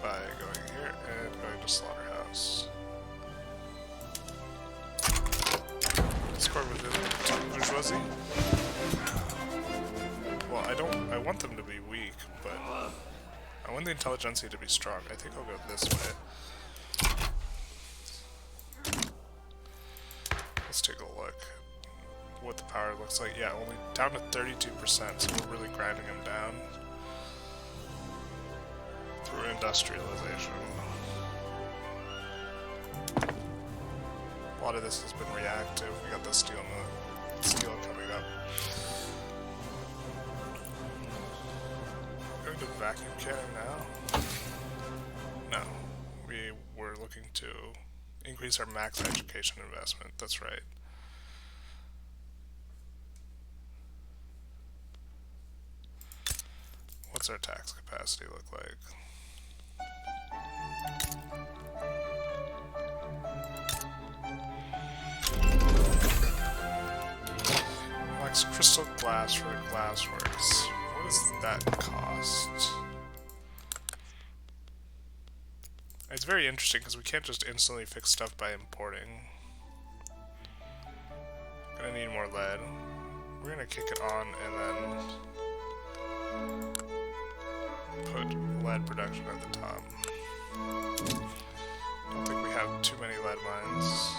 A: by going here and going to slaughterhouse. Score within bourgeoisie. Well, I want them to be weak, but I want the Intelligentsia to be strong. I think I'll go this way. Let's take a look at what the power looks like. Yeah, only down to 32%, so we're really grinding them down through industrialization. A lot of this has been reactive. We got the steel coming up. Going to vacuum cannon now? No. We were looking to increase our max education investment. That's right. What's our tax capacity look like? Max crystal glass for the glass works. What does that cost? It's very interesting because we can't just instantly fix stuff by importing. Gonna need more lead. We're gonna kick it on and then put lead production at the top. Don't think we have too many lead mines.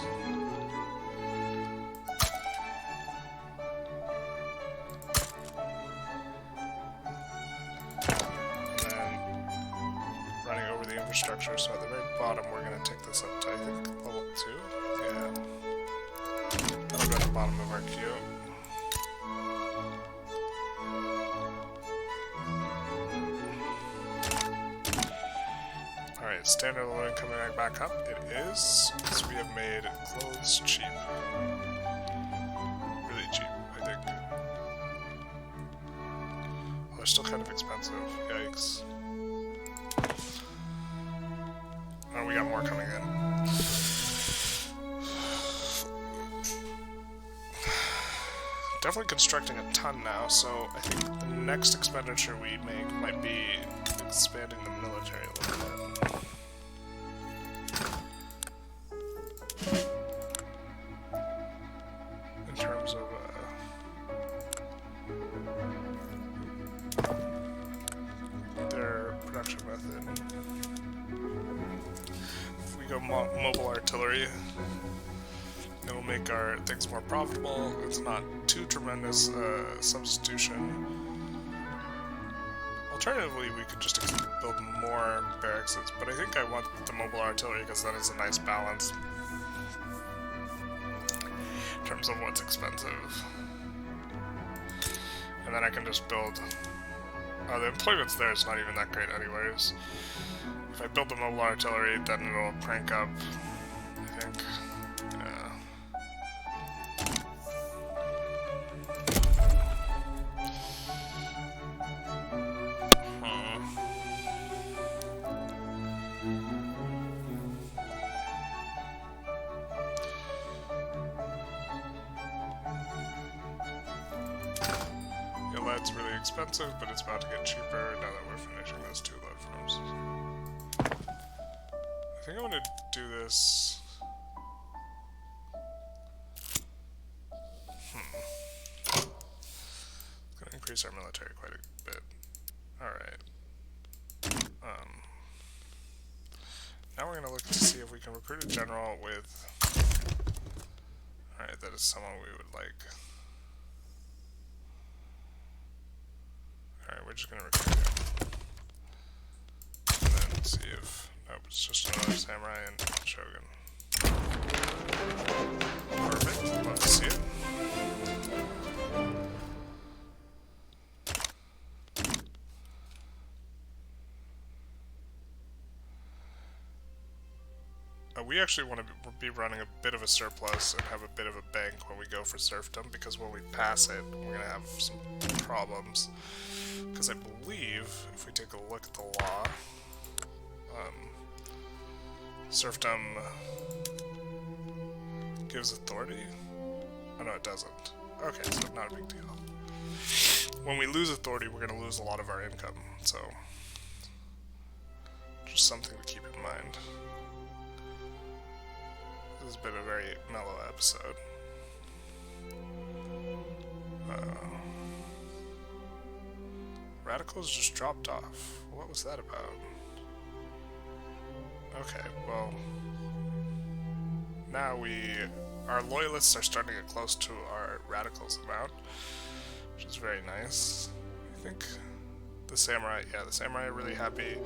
A: Infrastructure, so at the very bottom we're going to take this up to, I think, level 2? Yeah. That'll go at the bottom of our queue. Alright, standard of living coming back up. It is, because we have made clothes cheap. Really cheap, I think. Well, they're still kind of expensive. Yikes. Oh, we got more coming in. Definitely constructing a ton now, so I think the next expenditure we make might be expanding the military a little bit. In terms of their production method. mobile artillery. It'll make our things more profitable. It's not too tremendous substitution. Alternatively, we could just build more barracks, but I think I want the mobile artillery because that is a nice balance in terms of what's expensive. And then I can just build... the employment's there is not even that great anyways. If I build the mobile artillery, then it'll crank up, I think. Yeah. Lead's really expensive, but it's about to get cheaper now that we're finishing those 2 lead farms. I think I want to do this. It's going to increase our military quite a bit. Alright. Now we're going to look to see if we can recruit a general with... Alright, that is someone we would like. Alright, we're just gonna recruit him. And then see if... Nope, it's just another samurai and shogun. Perfect, love to see it. We actually want to be running a bit of a surplus and have a bit of a bank when we go for serfdom, because when we pass it, we're going to have some problems. Because I believe, if we take a look at the law, serfdom gives authority? Oh no, it doesn't. Okay, so not a big deal. When we lose authority, we're going to lose a lot of our income, so just something to keep in mind. This has been a very mellow episode. Radicals just dropped off. What was that about? Okay, well... Now our loyalists are starting to get close to our radicals amount, which is very nice. I think the samurai are really happy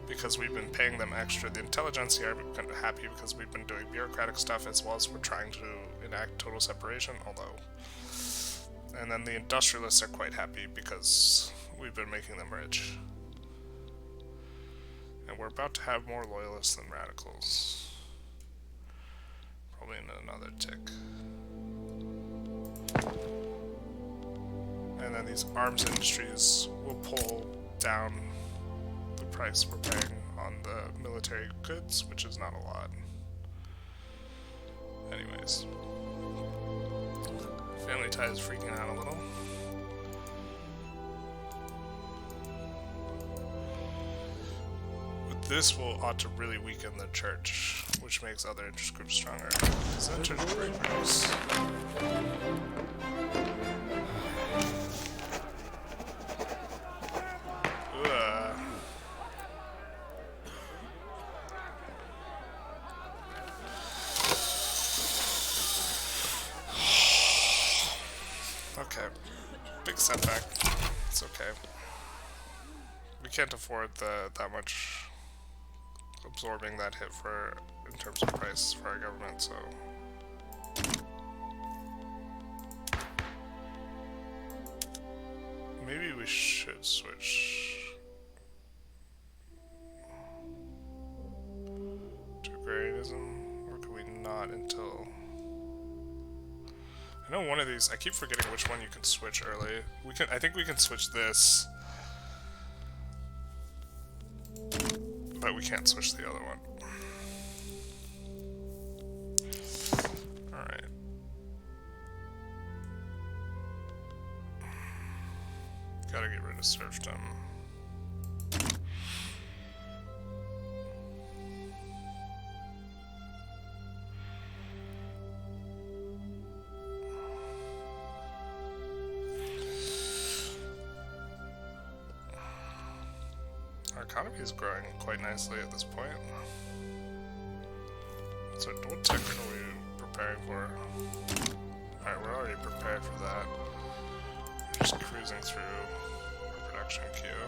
A: because we've been paying them extra. The Intelligentsia are happy because we've been doing bureaucratic stuff as well as we're trying to enact total separation, although... And then the Industrialists are quite happy because we've been making them rich. And we're about to have more loyalists than radicals. Probably in another tick. And then these arms industries will pull down the price we're paying on the military goods, which is not a lot. Anyways. Family Tie is freaking out a little. But this ought to really weaken the church, which makes other interest groups stronger. Because that church break groups. Okay, big setback. It's okay. We can't afford that much absorbing that hit in terms of price for our government, so maybe we should switch to agrarianism, or can we not until... I know one of these, I keep forgetting which one you can switch early. I think we can switch this, but we can't switch the other one. Alright. Gotta get rid of serfdom. Our economy is growing quite nicely at this point. So what tech are we preparing for? Alright, we're already prepared for that. We're just cruising through our production queue.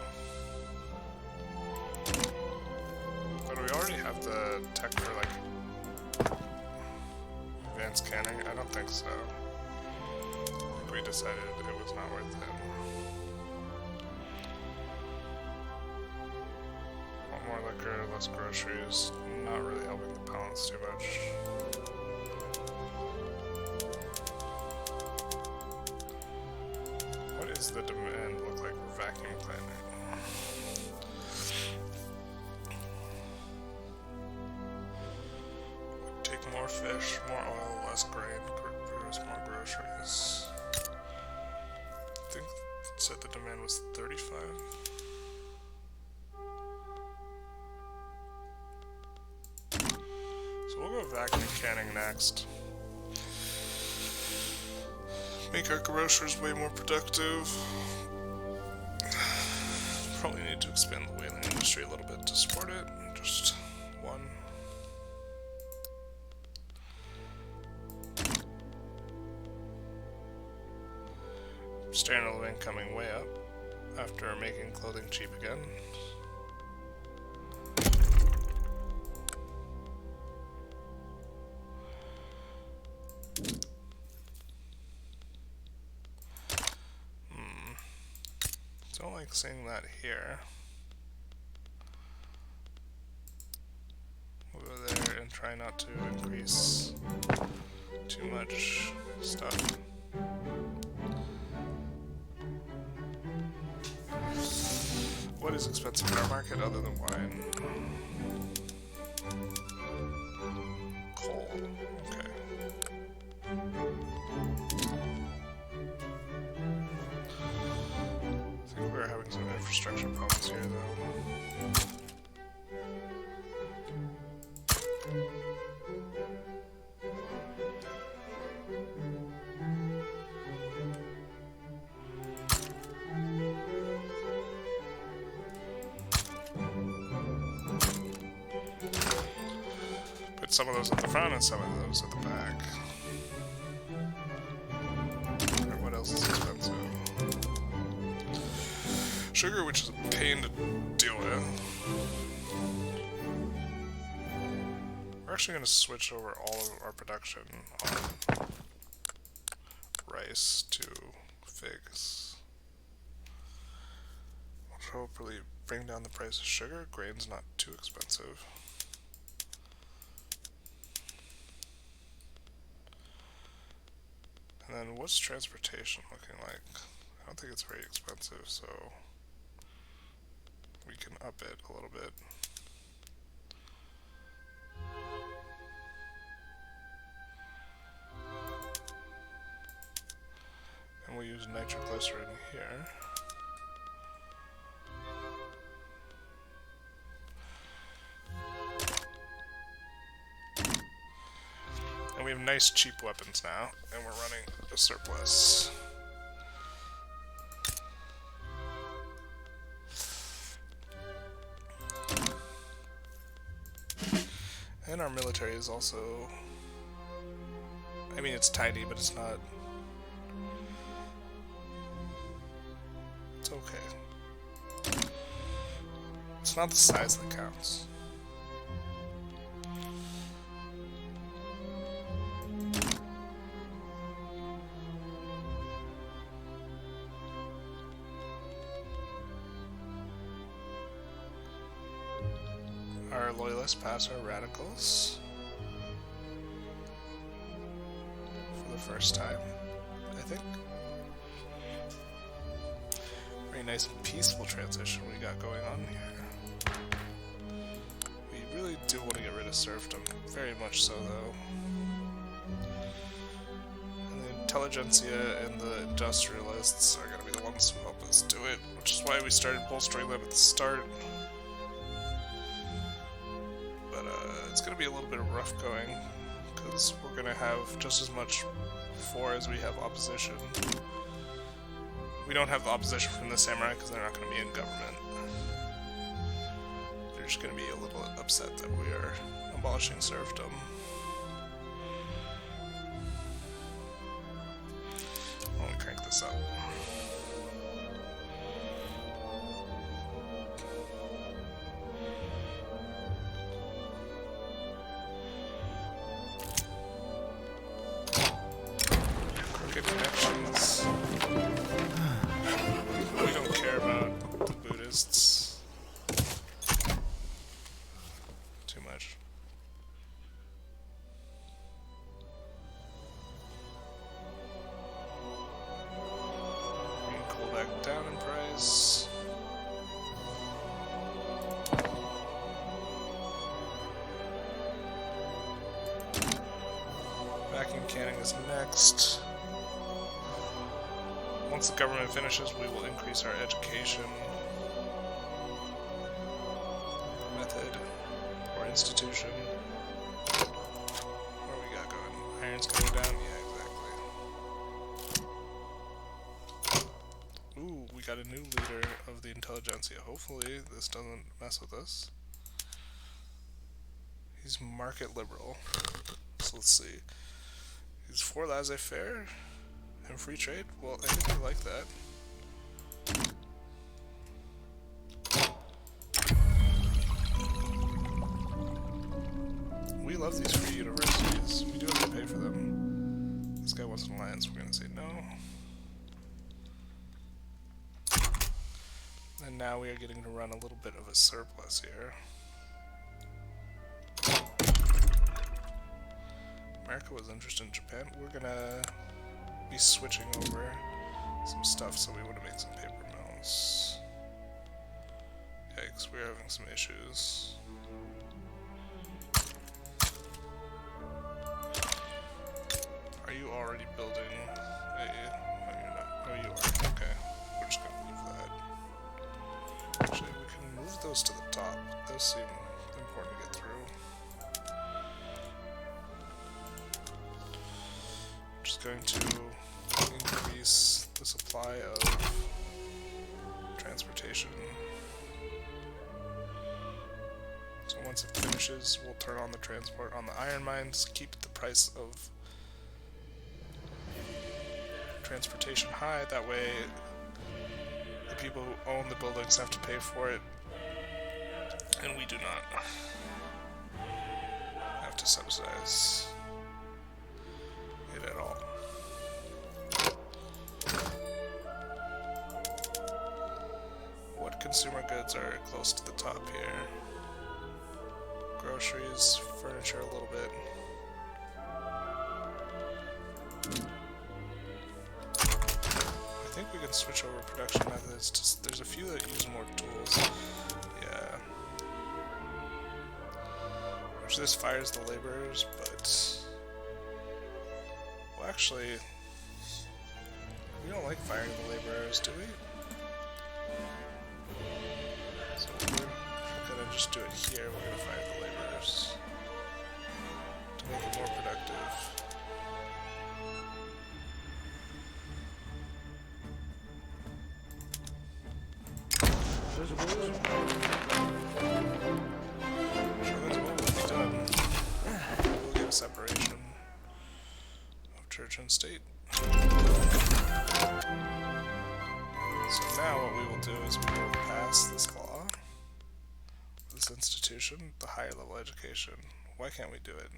A: But do we already have the tech for, like, advanced canning? I don't think so. I think we decided it was not worth it. Want more liquor, less groceries. Not really helping the balance too much. What is the demand look like for vacuum cleaning? Take more fish, more oil, less grain, produce more groceries. I think it said the demand was 35. So we'll go vacuum canning next. Make our grocers way more productive. Probably need to expand the whaling industry a little bit to support it. Just one. Standard of living coming way up after making clothing cheap again. Don't like seeing that here. We'll go there and try not to increase too much stuff. What is expensive in our market other than wine? Coal. Okay. I think we're having some infrastructure problems here, though. Put some of those at the front and some of those at the back. Alright, what else is expensive? Sugar, which is a pain to deal with. We're actually going to switch over all of our production on rice to figs. Which will hopefully bring down the price of sugar. Grain's not too expensive. And then what's transportation looking like? I don't think it's very expensive, so we can up it a little bit. And we'll use nitroglycerin here. And we have nice cheap weapons now, and we're running a surplus. And our military is also, I mean, it's tiny, but it's not, it's okay. It's not the size that counts. Our loyalists pass our radicals for the first time, I think. Very nice and peaceful transition we got going on here. We really do want to get rid of serfdom, very much so though. And the Intelligentsia and the Industrialists are going to be the ones who help us do it, which is why we started bolstering them at the start. It's going to be a little bit rough going, because we're going to have just as much for as we have opposition. We don't have the opposition from the samurai because they're not going to be in government. They're just going to be a little upset that we are abolishing serfdom. this up. Crooked connections. We don't care about the Buddhists too much. Bring coal back down in price. Vacuum canning is next. Once the government finishes, we will increase our education method or institution. What do we got going? Iron's going down? Yeah, exactly. Ooh, we got a new leader of the Intelligentsia. Hopefully this doesn't mess with us. He's market liberal. So let's see. He's for laissez-faire and free trade? Well, I think we like that. We love these free universities. We do have to pay for them. This guy wants an alliance, we're gonna say no. And now we are getting to run a little bit of a surplus here. America was interested in Japan. We're gonna be switching over some stuff, so we would have made some paper mills. Yikes, we're having some issues. Are you already building a... No, you're not. Oh, you are. Okay. We're just gonna leave that. Actually, we can move those to the top. Those seem important to get through. Just going to increase the supply of transportation. So once it finishes, we'll turn on the transport on the iron mines, keep the price of transportation high, that way the people who own the buildings have to pay for it, and we do not have to subsidize it at all. What consumer goods are close to the top here? Groceries, furniture a little bit. I think we can switch over production methods. Just, there's a few that use more tools. Yeah. Which this fires the laborers, but... Well, actually, we don't like firing the laborers, do we? So we're gonna just do it here. We're gonna fire the laborers to make it more productive. Shogun's will be done. We'll get a separation of church and state. So now what we will do is we will pass this law, this institution, the higher level education. Why can't we do it?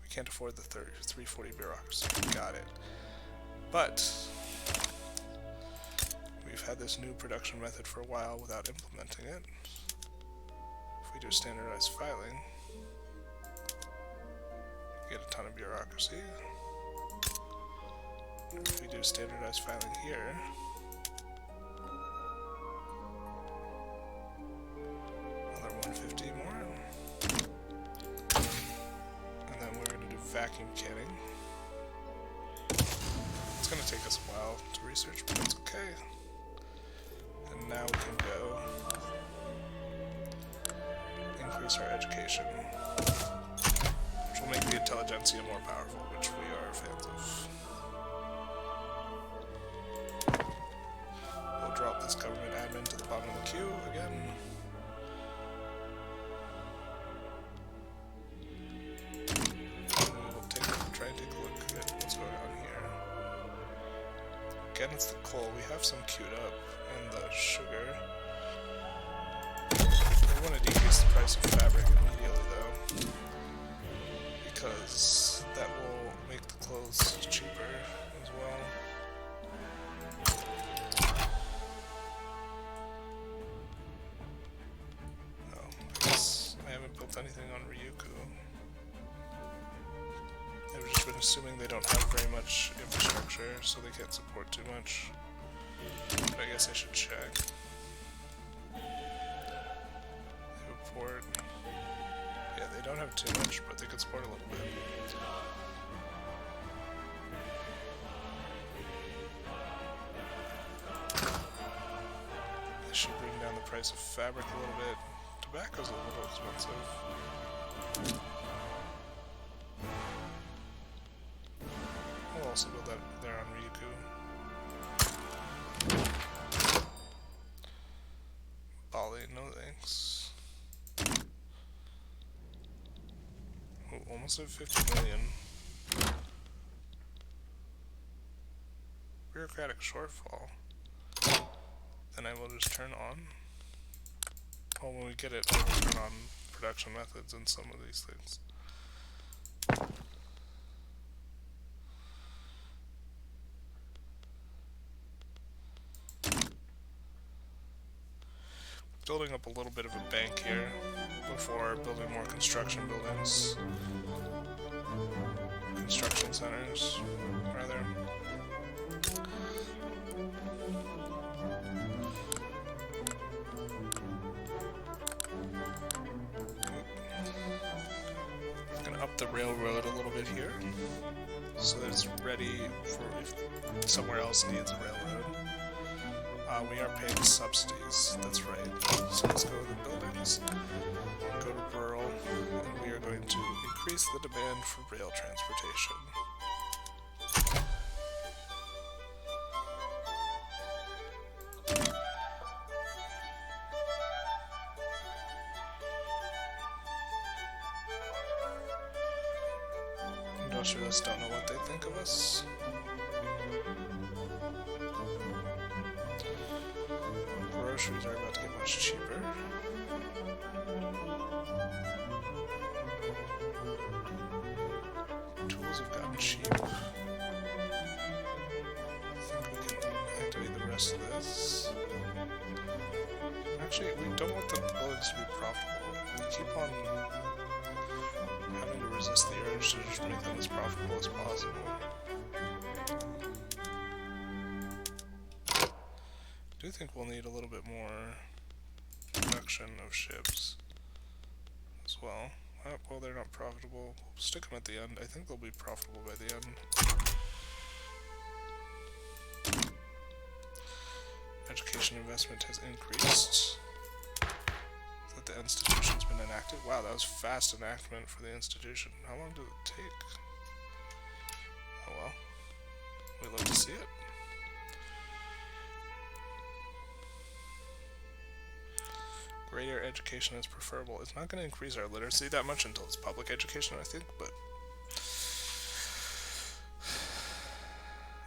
A: We can't afford the 340 bureaucracy. Got it. But we've had this new production method for a while without implementing it. If we do standardized filing, we get a ton of bureaucracy. If we do standardized filing here, another 150 more. And then we're going to do vacuum canning. It's going to take us a while to research, but that's okay. And now we can go increase our education, which will make the Intelligentsia more powerful, which we are fans of. We'll drop this government admin to the bottom of the queue again. And we will try and take a look at what's going on here. again, it's the coal. We have some queued up, and the sugar. We want to decrease the price of fabric immediately, though, because that will make the clothes cheaper as well. Oh, I guess I haven't built anything on Ryukyu. I've just been assuming they don't have very much infrastructure, so they can't support too much. But I guess I should check. They have a port. Yeah, they don't have too much, but they could support a little bit. This should bring down the price of fabric a little bit. Tobacco's a little expensive. I'll also build that there on Ryukyu. Bali, no thanks. Oh, almost at 50 million. Bureaucratic shortfall. Then I will just turn on. Well, when we get it, I will turn on production methods in some of these things. Building up a little bit of a bank here before building more construction buildings. Construction centers, rather. I'm gonna up the railroad a little bit here, so that it's ready for if somewhere else needs a railroad. We are paying subsidies, that's right. So let's go to the buildings, go to rural, and we are going to increase the demand for rail transportation. Industrialists don't know what they think of us. Groceries are about to get much cheaper. Tools have gotten cheap. I think we can activate the rest of this. Actually, we don't want the buildings to be profitable. We keep on having to resist the urge to just make them as profitable as possible. I do think we'll need a little bit more production of ships as well. Well, they're not profitable. We'll stick them at the end. I think they'll be profitable by the end. Education investment has increased. That the institution's been enacted. Wow, that was fast enactment for the institution. How long did it take? Oh well. We'd love to see it. Greater education is preferable. It's not going to increase our literacy that much until it's public education, I think, but...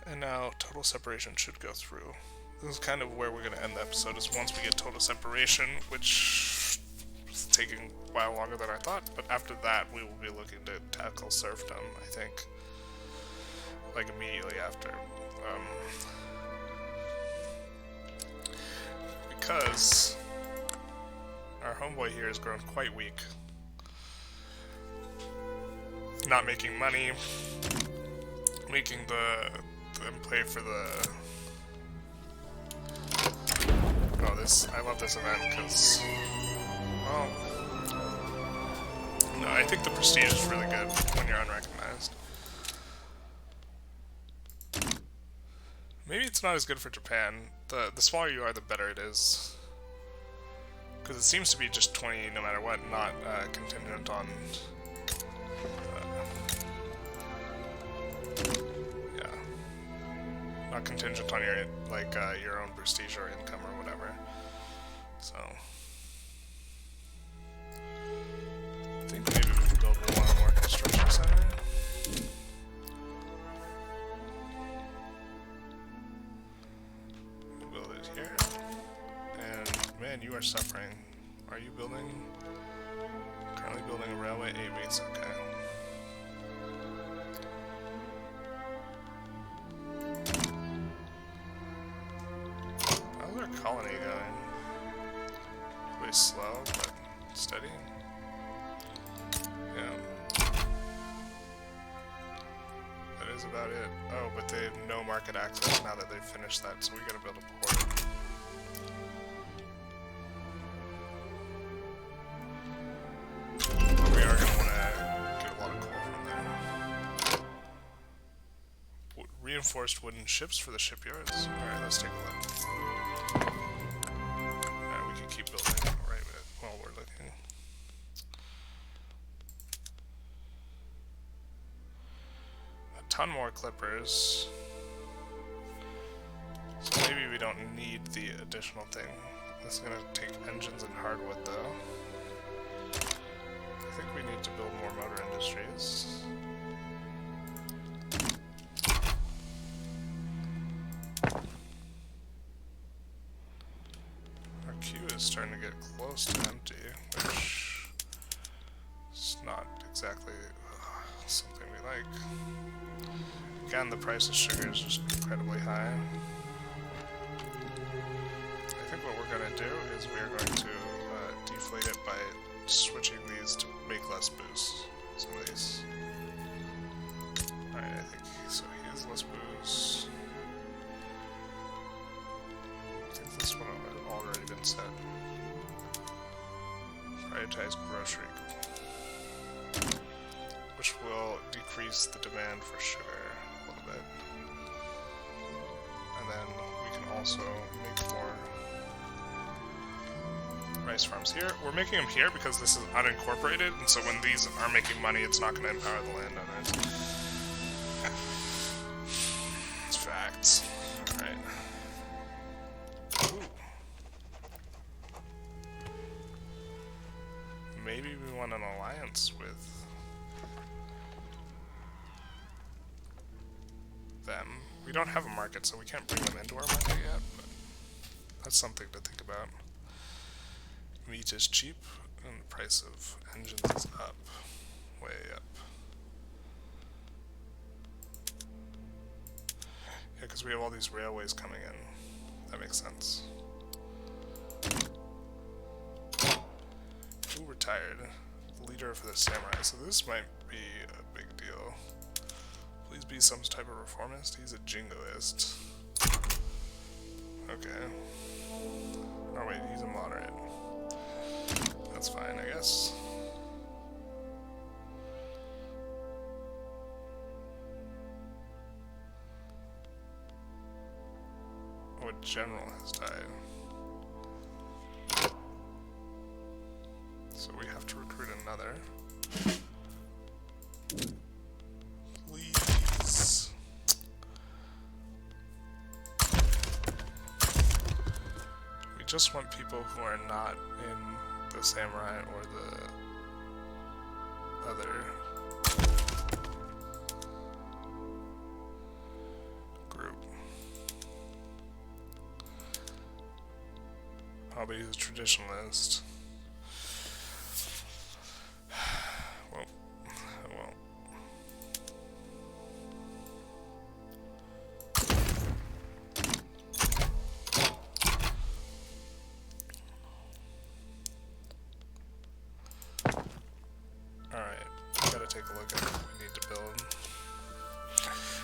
A: And now, total separation should go through. This is kind of where we're going to end the episode, is once we get total separation, which is taking a while longer than I thought, but after that we will be looking to tackle serfdom, I think. Like, immediately after. Because... our homeboy here has grown quite weak. Not making money, making them play for the... Oh, I love this event because... well... no, I think the prestige is really good when you're unrecognized. Maybe it's not as good for Japan. The smaller you are, the better it is. Because it seems to be just 20 no matter what, not contingent on... yeah. Not contingent on your, like, your own prestige or income or whatever. So... I think maybe we can build one more construction center. man, you are suffering. Are you building? Currently building a railway, 8 weeks, okay. How's our colony going? Really slow, but steady. Yeah. That is about it. Oh, but they have no market access now that they've finished that, so we gotta build a port. We are gonna wanna get a lot of coal from there. Reinforced wooden ships for the shipyards. Alright, let's take a look. Alright, we can keep building right while we're looking. A ton more clippers. So maybe we don't need the additional thing. This is gonna take engines and hardwood though. I think we need to build more motor industries. Our queue is starting to get close to empty, which is not exactly something we like. Again, the price of sugar is just incredibly high. I think what we're going to do is we are going to deflate it by switching these to make less booze. Some of these. Alright, I think so. He has less booze. I think this one has already been set. Prioritize grocery, which will decrease the demand for sugar a little bit. And then we can also make more rice farms here. We're making them here because this is unincorporated, and so when these are making money, it's not going to empower the landowners. It's facts. Alright. Maybe we want an alliance with them. We don't have a market, so we can't bring them into our market yet, but that's something to think about. Meat is cheap, and the price of engines is up. Way up. Yeah, because we have all these railways coming in. That makes sense. Who retired? The leader for the samurai. So this might be a big deal. Please be some type of reformist. He's a jingoist. Okay. Oh wait, he's a moderate. That's fine, I guess. Oh, a general has died. So we have to recruit another. Please. We just want people who are not in the samurai or the other group. Oh, but he's a traditionalist. Well, well. Alright, we gotta take a look at what we need to build.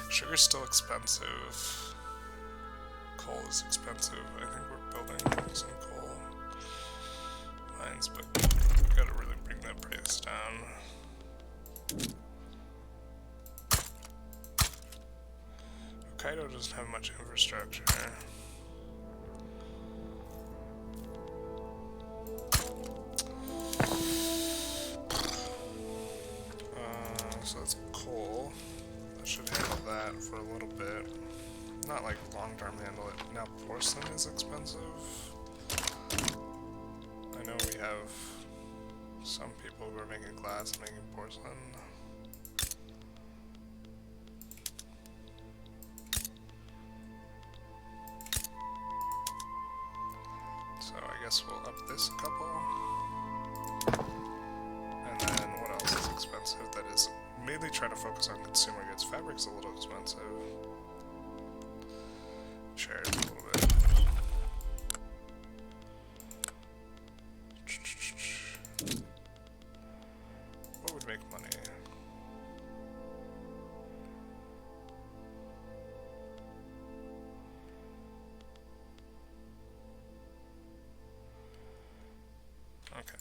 A: Sugar's still expensive. Coal is expensive. I think we're building some coal mines, but we gotta really bring that price down. Hokkaido doesn't have much infrastructure. So that's coal. That should handle that for a little bit. Not like long-term handle it. Now porcelain is expensive. I know we have some people who are making glass and making porcelain. So I guess we'll up this a couple. And then what else is expensive? That is mainly trying to focus on consumer goods. Fabric's a little expensive. Chairs a little bit. What would make money? Okay.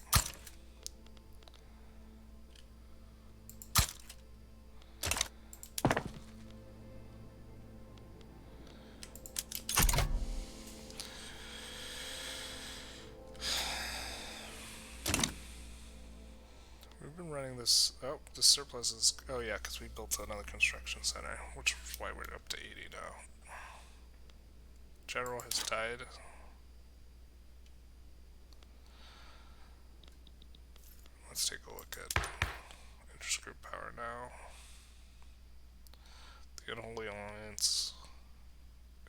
A: We've been running this. Oh, the surplus is. Oh, yeah, because we built another construction center, which is why we're up to 80 now. General has died. Let's take a look at interest group power now. The Unholy Alliance,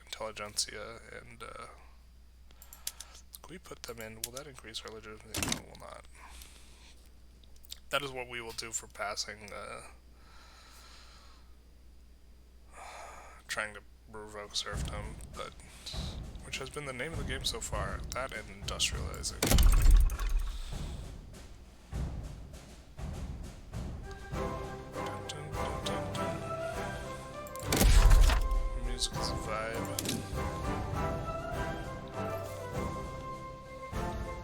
A: Intelligentsia, and can we put them in? Will that increase our legitimacy? No, it will not. That is what we will do for passing, trying to revoke serfdom, but which has been the name of the game so far. That and industrializing. Music is a vibe.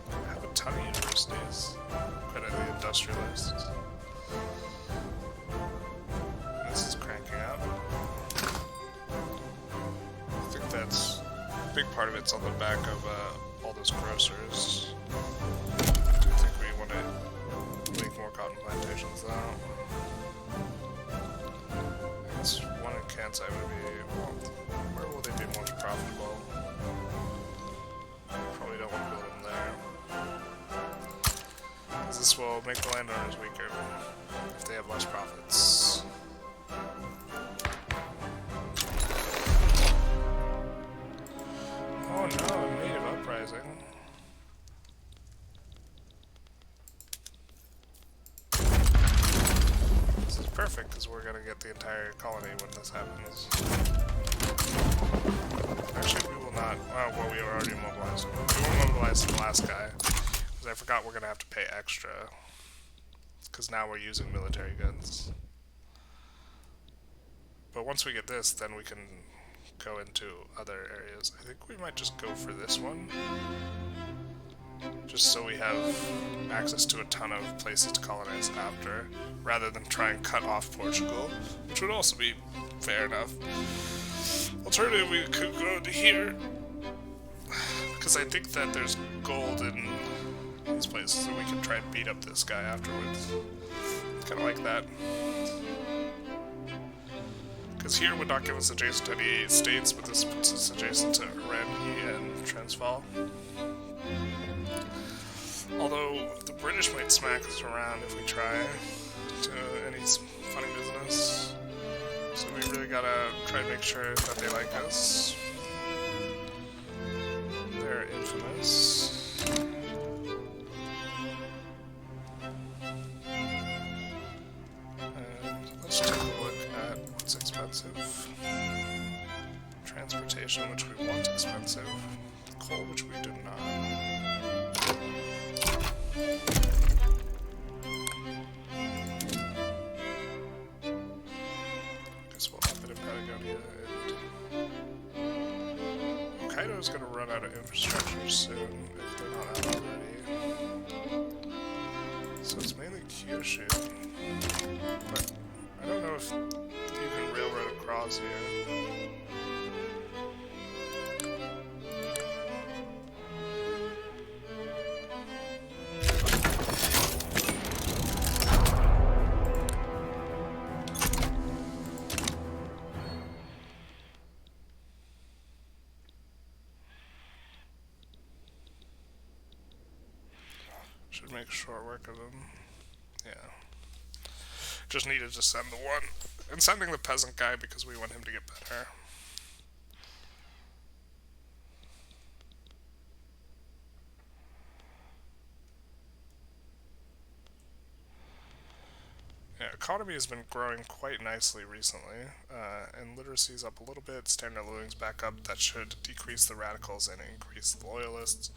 A: I have a ton of universities. Quite the Industrialists. This is cranking out. I think that's a big part of it's on the back of all those grocers. I do think we want to make more cotton plantations though. It's one in Kansai would be, well, where will they be most profitable? Probably don't want to build them there. Because this will make the landowners weaker if they have less profits. Oh no, a native uprising. This is perfect because we're going to get the entire colony when this happens. Actually, we will not. Oh, well, we were already mobilized. We won't mobilize the last guy because I forgot we're going to have to pay extra because now we're using military goods. But once we get this, then we can go into other areas. I think we might just go for this one. Just so we have access to a ton of places to colonize after, rather than try and cut off Portugal, which would also be fair enough. Alternatively, we could go to here, because I think that there's gold in these places, and we can try and beat up this guy afterwards. Kind of like that. Because here would not give us adjacent to any states, but this puts us adjacent to Orangi and Transvaal. Although the British might smack us around if we try to any funny business. So we really gotta try and make sure that they like us. They're infamous. And let's take a look at what's expensive. Transportation, which we want expensive. Coal, which we do not. Guess we'll up it in Patagonia. And Hokkaido's gonna run out of infrastructure soon, if they're not out already. So it's mainly Kyushu. But I don't know if you can railroad across here. Should make short work of them. Yeah. Just needed to send the one. And sending the peasant guy because we want him to get better. Yeah, economy has been growing quite nicely recently, and literacy's up a little bit, standard of living's back up. That should decrease the radicals and increase the loyalists.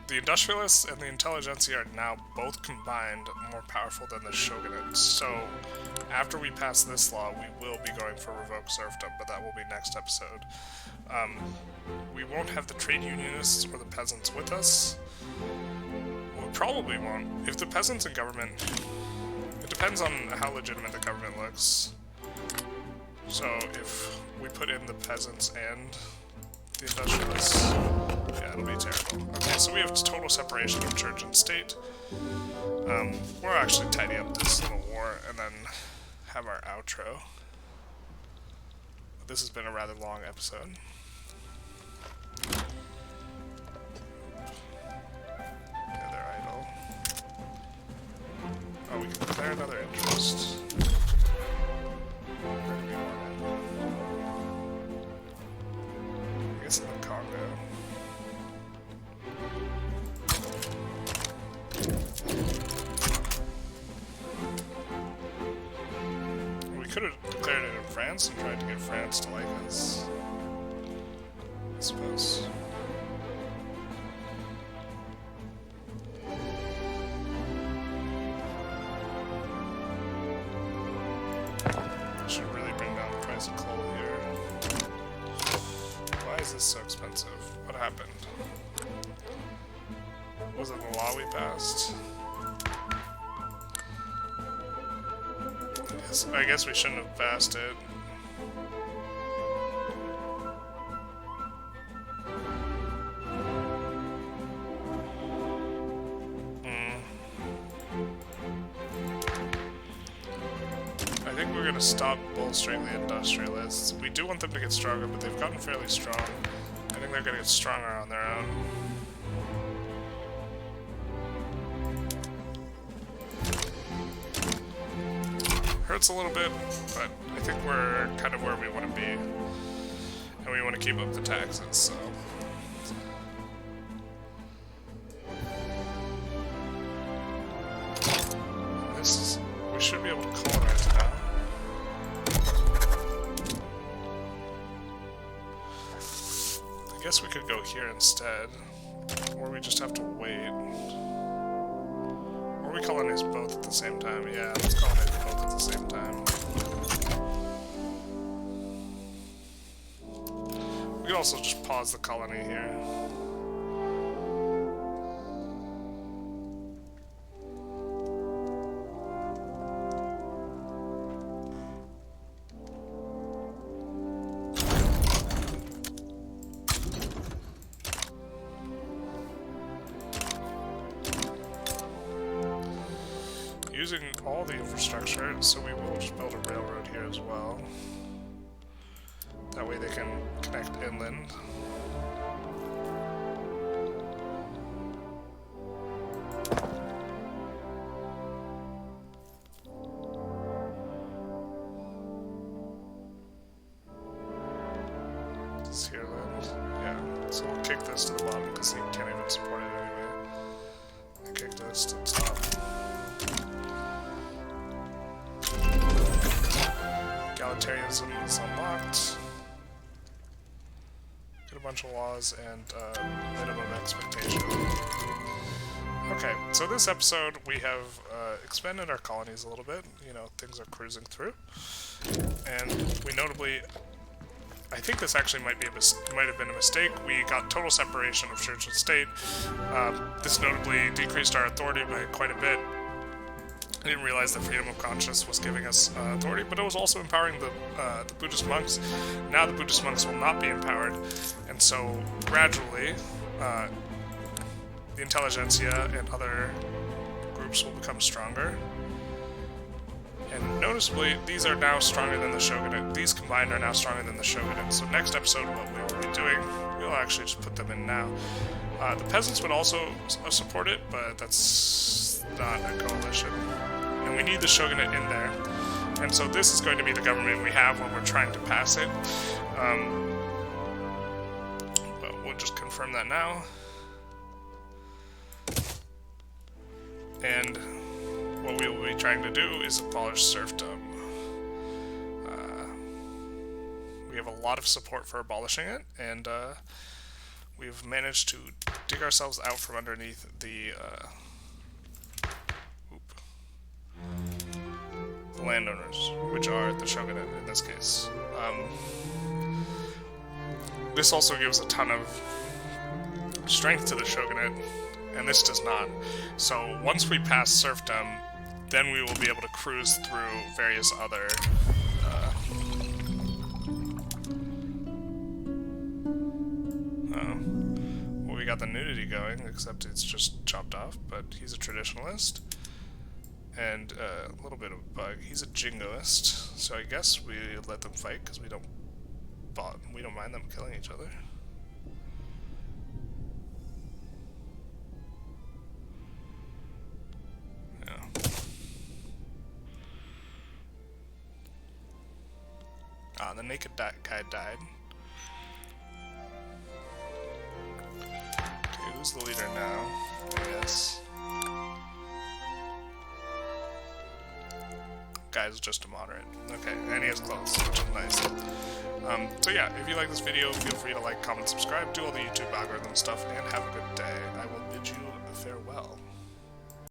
A: The Industrialists and the Intelligentsia are now both combined more powerful than the Shogunate. So, after we pass this law, we will be going for revoke serfdom, but that will be next episode. We won't have the trade unionists or the peasants with us. We probably won't. If the peasants in government... It depends on how legitimate the government looks. So, if we put in the peasants and the industrialists, yeah, it'll be terrible. Okay, so we have total separation of church and state. We'll actually tidy up this little war and then have our outro. This has been a rather long episode. Yeah, they're idle. Oh, we can declare another interest. Where do we want it? I guess in the Congo. We could have declared it in France and tried to get France to like us, I suppose. Should really bring down the price of coal here. Why is this so expensive? What happened? Was it the law we passed? I guess we shouldn't have passed it. I think we're gonna stop bolstering the industrialists. We do want them to get stronger, but they've gotten fairly strong. I think they're gonna get stronger on their own. Hurts a little bit, but I think we're kind of where we want to be, and we want to keep up the taxes, so. This is, we should be able to colonize now. I guess we could go here instead, or we just have to wait. Or we colonize both at the same time. Yeah, let's colonize both at the same time. We could also just pause the colony here. Using all the infrastructure, so we will just build a railroad here as well. That way they can connect inland. This here land, yeah. So we'll kick this to the bottom because he can't even support it anyway. And kick this to the top. Egalitarianism is unlocked. Get a bunch of laws and minimum expectation. Okay, so this episode we have expanded our colonies a little bit. You know, things are cruising through, and we notably, I think this actually might have been a mistake. We got total separation of church and state. This notably decreased our authority by quite a bit. I didn't realize that freedom of conscience was giving us authority, but it was also empowering the Buddhist monks. Now the Buddhist monks will not be empowered, and so gradually the Intelligentsia and other groups will become stronger. And noticeably, these are now stronger than the Shogunate. These combined are now stronger than the Shogunate. So next episode, what we will be doing, we'll actually just put them in now. The peasants would also support it, but that's not a coalition. And we need the Shogunate in there. And so this is going to be the government we have when we're trying to pass it. we'll just confirm that now. And what we will be trying to do is abolish serfdom. We have a lot of support for abolishing it, and we've managed to dig ourselves out from underneath the landowners, which are the shogunate in this case. This also gives a ton of strength to the shogunate, and this does not. So once we pass serfdom, then we will be able to cruise through various other well, we got the nudity going, except it's just chopped off, but he's a traditionalist. And a little bit of a bug. He's a jingoist, so I guess we let them fight because we don't mind them killing each other. Yeah. Ah, the naked guy died. Okay, who's the leader now? I guess. Guy's just a moderate. Okay, and he has clothes, which is nice. So yeah, if you like this video, feel free to like, comment, subscribe, do all the YouTube algorithm stuff, and have a good day. I will